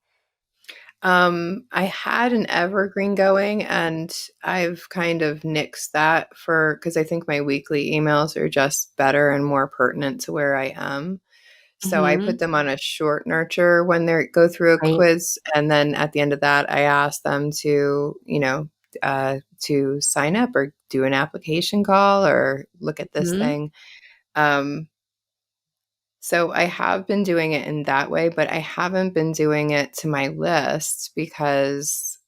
I had an evergreen going and I've kind of nixed that because I think my weekly emails are just better and more pertinent to where I am. So I put Mm-hmm. them on a short nurture when they go through a Right. quiz. And then at the end of that, I ask them to sign up or do an application call or look at this Mm-hmm. thing. So I have been doing it in that way, but I haven't been doing it to my list because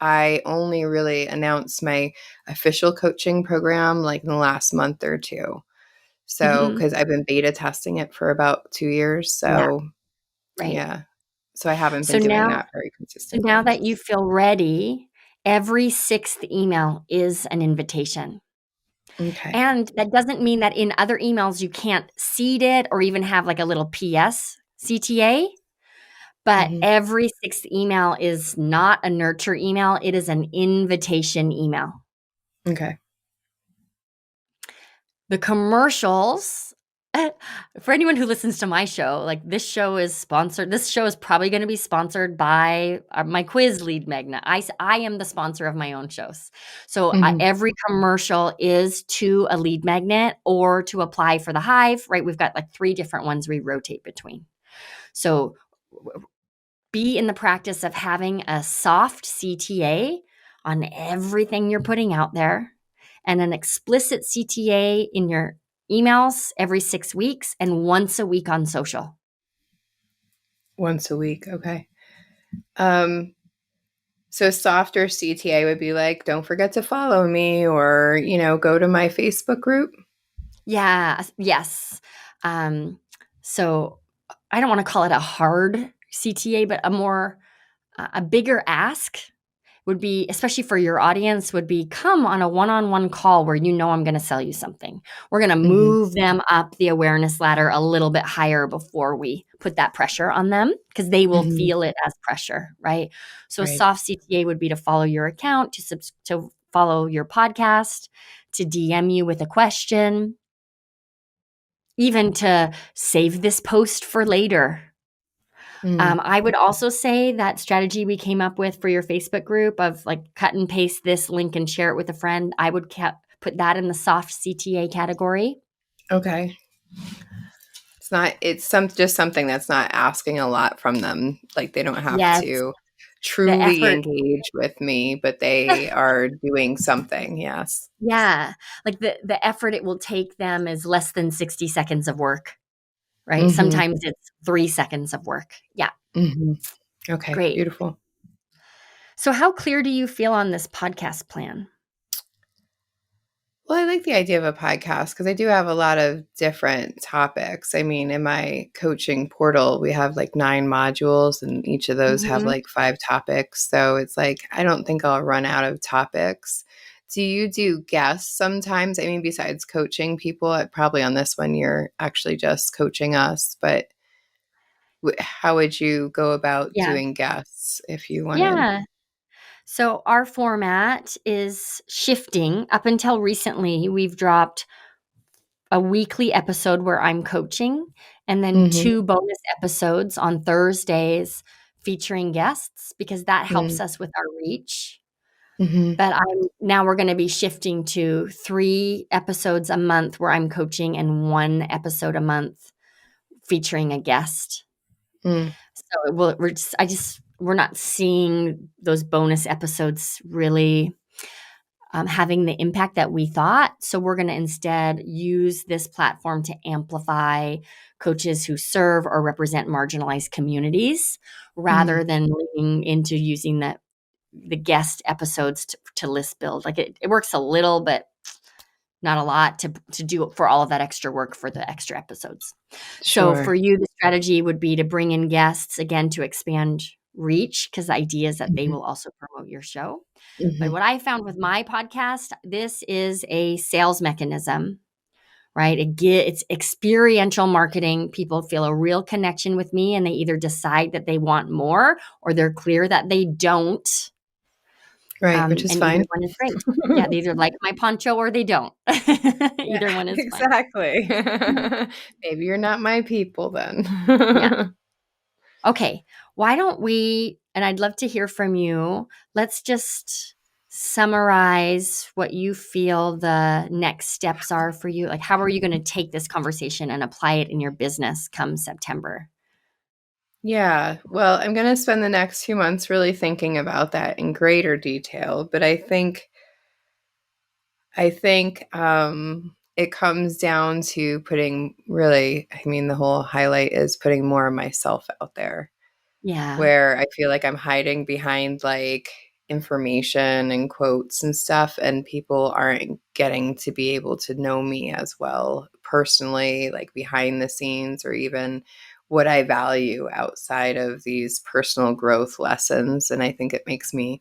I only really announced my official coaching program like in the last month or 2. So, Mm-hmm. because I've been beta testing it for about 2 years. Yeah. So, Right. yeah. So I haven't So been doing now, that very so now consistently. that you feel ready, every 6th email is an invitation. Okay. And that doesn't mean that in other emails you can't seed it or even have like a little PS CTA. But Mhm. every 6th email is not a nurture email. It is an invitation email. Okay. The commercials, for anyone who listens to my show, like this show is sponsored. This show is probably going to be sponsored by my quiz lead magnet. I am the sponsor of my own shows. So Mhm. every commercial is to a lead magnet or to apply for the Hive, right? We've got like 3 different ones we rotate between. So be in the practice of having a soft CTA on everything you're putting out there and an explicit CTA in your emails every 6 weeks and once a week on social. Once a week. Okay. Um, so softer CTA would be like, don't forget to follow me or, go to my Facebook group. Yeah, yes. So I don't want to call it a hard CTA, but a bigger ask would be, especially for your audience, would be come on a one-on-one call where I'm going to sell you something. We're going to Mhm. move them up the awareness ladder a little bit higher before we put that pressure on them because they will Mhm. feel it as pressure, right? So a Right. soft CTA would be to follow your account, to follow your podcast, to DM you with a question. even to save this post for later. Mm. I would also say that strategy we came up with for your Facebook group of like cut and paste this link and share it with a friend, I would put that in the soft CTA category. Okay. Just something that's not asking a lot from them. Like they don't have Yes, to the truly effort. engage with me, but they are doing something. Yes. Yeah, like the effort it will take them is less than 60 seconds of work, right? Mm-hmm. Sometimes it's 3 seconds of work. Yeah, Mm-hmm. Okay. great. Beautiful. So how clear do you feel on this podcast plan? Well, I like the idea of a podcast because I do have a lot of different topics. I mean, in my coaching portal, we have like 9 modules, and each of those have Mhm. like 5 topics. So it's like, I don't think I'll run out of topics. Do you do guests sometimes? I mean, besides coaching people, probably on this one, you're actually just coaching us, but how would you go about Yeah. doing guests if you wanted? Yeah. So our format is shifting. Up until recently, we've dropped a weekly episode where I'm coaching and then Mm-hmm. 2 bonus episodes on Thursdays featuring guests because that helps us with our reach. Mm-hmm. But we're gonna be shifting to 3 episodes a month where I'm coaching and 1 episode a month featuring a guest. Mm. So we're not seeing those bonus episodes really having the impact that we thought. So we're going to instead use this platform to amplify coaches who serve or represent marginalized communities rather Mm. than leaning into using the guest episodes to list build. Like it works a little, but not a lot to do for all of that extra work for the extra episodes. So for Sure. you, the strategy would be to bring in guests again to expand reach because the idea is that they Mm-hmm. will also promote your show. But Mm-hmm. what I found with my podcast, this is a sales mechanism, right? It's experiential marketing. People feel a real connection with me and they either decide that they want more or they're clear that they don't. Right, which is And either fine. one is great. Yeah, they either like my poncho or they don't. Yeah, Either one is fine. exactly. Maybe you're not my people then. Yeah. Okay. Why don't we, and I'd love to hear from you, let's just summarize what you feel the next steps are for you. Like, how are you going to take this conversation and apply it in your business come September? Yeah, well, I'm going to spend the next few months really thinking about that in greater detail, but I think it comes down to putting really, I mean, the whole highlight is putting more of myself out there, Yeah. where I feel like I'm hiding behind like information and quotes and stuff, and people aren't getting to be able to know me as well personally, like behind the scenes, or even what I value outside of these personal growth lessons. And I think it makes me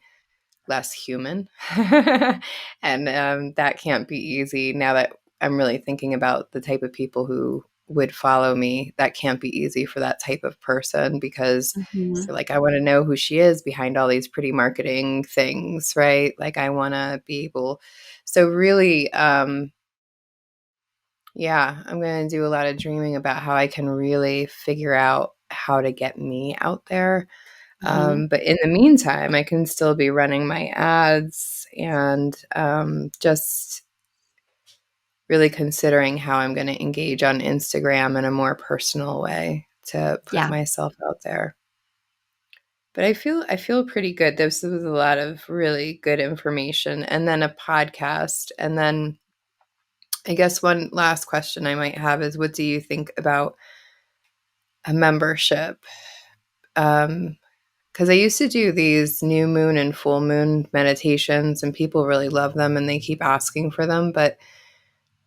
less human. And that can't be easy now that I'm really thinking about the type of people who would follow me. That can't be easy for that type of person because Mhm. they're like, I want to know who she is behind all these pretty marketing things, right? Like, I want to be able. So, really, yeah, I'm going to do a lot of dreaming about how I can really figure out how to get me out there. Mhm. But in the meantime, I can still be running my ads and just really considering how I'm going to engage on Instagram in a more personal way to put Yeah. myself out there. But I feel pretty good. This was a lot of really good information, and then a podcast, and then I guess one last question I might have is, what do you think about a membership? Because I used to do these new moon and full moon meditations, and people really love them and they keep asking for them, but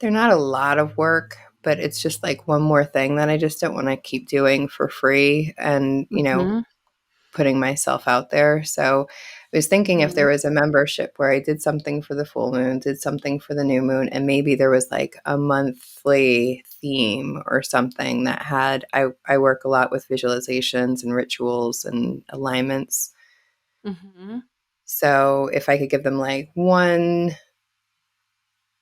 they're not a lot of work. But it's just like one more thing that I just don't want to keep doing for free and, Mhm. putting myself out there. So I was thinking if Mhm. there was a membership where I did something for the full moon, did something for the new moon, and maybe there was like a monthly theme or something that I work a lot with visualizations and rituals and alignments. Mhm. So if I could give them like one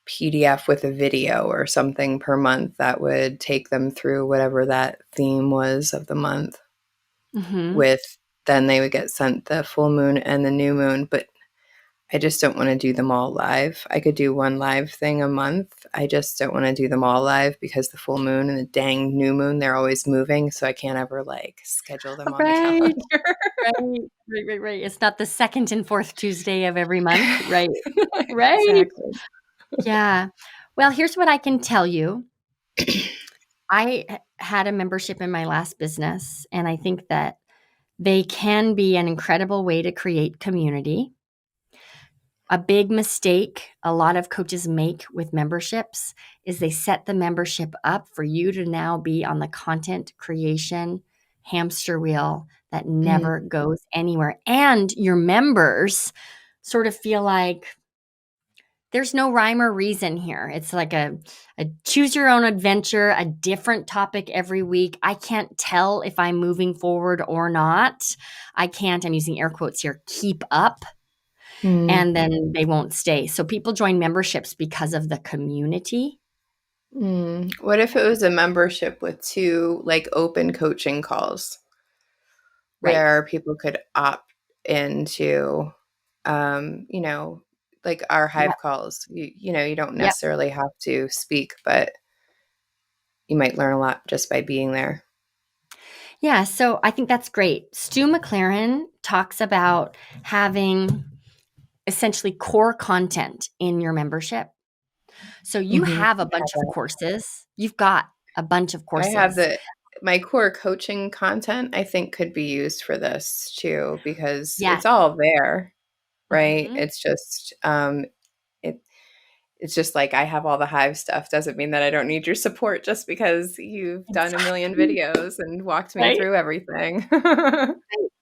PDF with a video or something per month that would take them through whatever that theme was of the month. With then they would get sent the full moon and the new moon, but I just don't want to do them all live. I could do one live thing a month. I just don't want to do them all live because the full moon and the dang new moon, they're always moving, so I can't ever like schedule them on the calendar. Right. It's not the second and fourth Tuesday of every month. Right. Right. Exactly. Yeah. Well, here's what I can tell you. I had a membership in my last business, and I think that they can be an incredible way to create community. A big mistake a lot of coaches make with memberships is they set the membership up for you to now be on the content creation hamster wheel that never goes anywhere. And your members sort of feel like there's no rhyme or reason here. It's like a choose your own adventure, a different topic every week. I can't tell if I'm moving forward or not. I can't, I'm using air quotes here, keep up. And then they won't stay. So people join memberships because of the community. What if it was a membership with 2 like open coaching calls where people could opt into, like our Hive calls? You don't necessarily have to speak, but you might learn a lot just by being there. Yeah, so I think that's great. Stu McLaren talks about having essentially core content in your membership. So you have a bunch of courses. You've got a bunch of courses. I have my core coaching content, I think, could be used for this too, because it's all there, right? It's just it's just like I have all the Hive stuff doesn't mean that I don't need your support just because you've done a million videos and walked me through everything.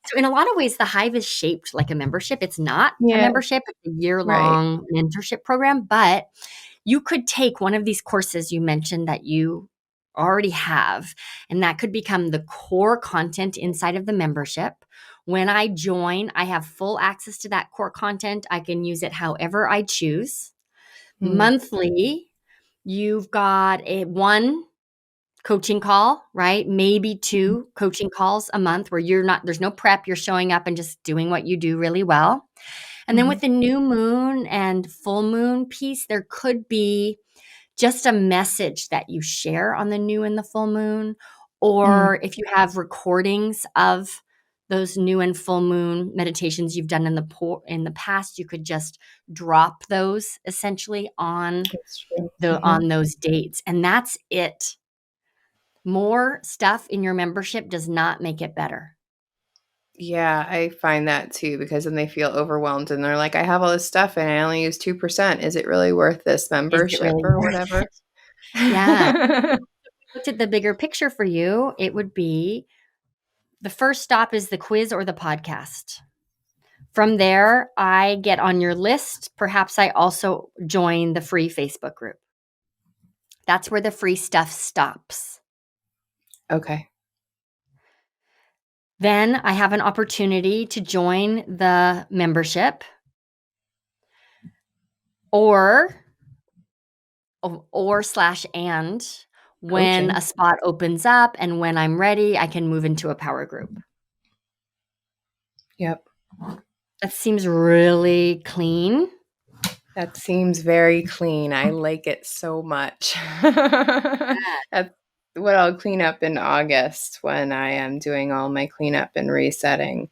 So in a lot of ways, the Hive is shaped like a membership. It's not a membership. It's a year-long mentorship program, but you could take one of these courses you mentioned that you already have, and that could become the core content inside of the membership. When I join, I have full access to that core content. I can use it however I choose. Monthly, you've got one coaching call, right? Maybe 2 coaching calls a month where there's no prep. You're showing up and just doing what you do really well. And then with the new moon and full moon piece, there could be just a message that you share on the new and the full moon. Or if you have recordings of those new and full moon meditations you've done in the past, you could just drop those essentially on those dates. And that's it. More stuff in your membership does not make it better. Yeah, I find that too, because then they feel overwhelmed and they're like, I have all this stuff and I only use 2%. Is it really worth this membership or whatever? Yeah. Looked at the bigger picture for you, it would be the first stop is the quiz or the podcast. From there, I get on your list. Perhaps I also join the free Facebook group. That's where the free stuff stops. Okay. Then I have an opportunity to join the membership or and when a spot opens up and when I'm ready, I can move into a power group. Yep. That seems really clean. That seems very clean. I like it so much. That's what I'll clean up in August when I am doing all my cleanup and resetting.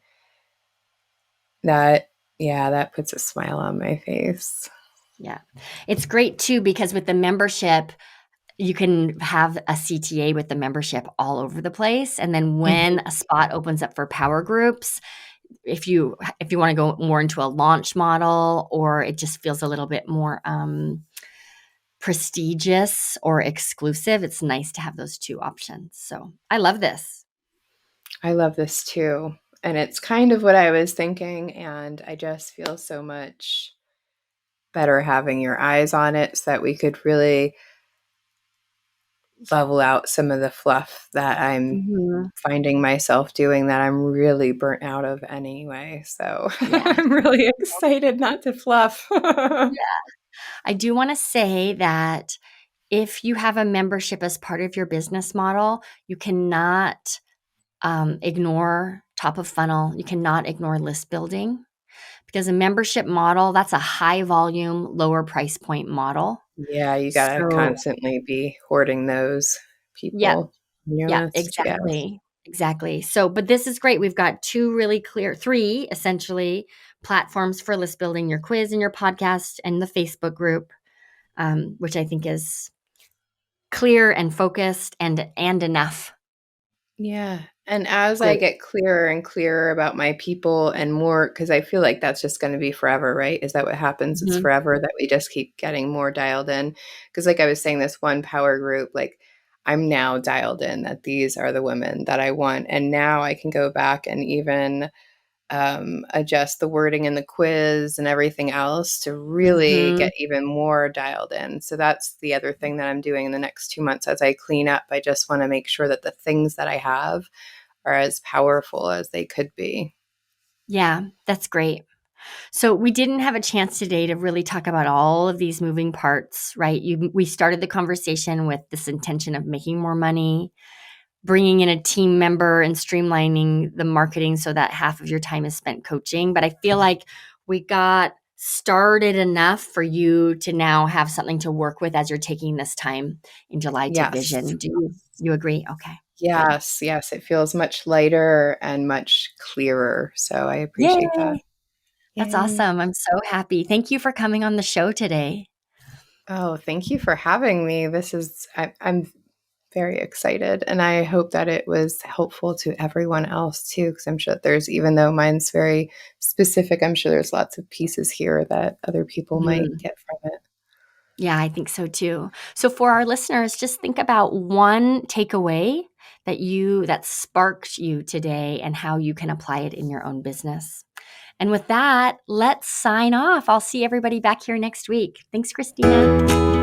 That puts a smile on my face. Yeah. It's great too, because with the membership, you can have a CTA with the membership all over the place. And then when a spot opens up for power groups, if you want to go more into a launch model, or it just feels a little bit more prestigious or exclusive, it's nice to have those 2 options. So I love this. I love this too. And it's kind of what I was thinking. And I just feel so much better having your eyes on it so that we could really level out some of the fluff that I'm finding myself doing that I'm really burnt out of anyway. So I'm really excited not to fluff. Yeah. I do want to say that if you have a membership as part of your business model, you cannot ignore top of funnel. You cannot ignore list building because a membership model, that's a high volume, lower price point model. Yeah, you gotta So, constantly be hoarding those yep, people on your yep, list. Yes. exactly. Exactly. So, but this is great. We've got three essentially platforms for list building, your quiz and your podcast and the Facebook group, which I think is clear and focused and enough. Yeah. And as I Great. get clearer and clearer about my people and more, because I feel like that's just going to be forever, right? Is that what happens? It's Mhm. forever that we just keep getting more dialed in. Because, like I was saying, this one power group, like I'm now dialed in that these are the women that I want. And now I can go back and even adjust the wording in the quiz and everything else to really Mhm. get even more dialed in. So that's the other thing that I'm doing in the next 2 months as I clean up. I just want to make sure that the things that I have are as powerful as they could be. Yeah, that's great. So we didn't have a chance today to really talk about all of these moving parts, right? We started the conversation with this intention of making more money, bringing in a team member and streamlining the marketing so that half of your time is spent coaching. But I feel like we got started enough for you to now have something to work with as you're taking this time in July to Yes. vision. Do you agree? Okay, good. Yes. Yes. It feels much lighter and much clearer. So I appreciate that. Yay! That's Yay. awesome. I'm so happy. Thank you for coming on the show today. Oh, thank you for having me. I'm very excited. And I hope that it was helpful to everyone else too, because I'm sure there's, even though mine's very specific, I'm sure there's lots of pieces here that other people might Mhm. get from it. Yeah, I think so too. So for our listeners, just think about one takeaway that sparked you today and how you can apply it in your own business. And with that, let's sign off. I'll see everybody back here next week. Thanks, Christina.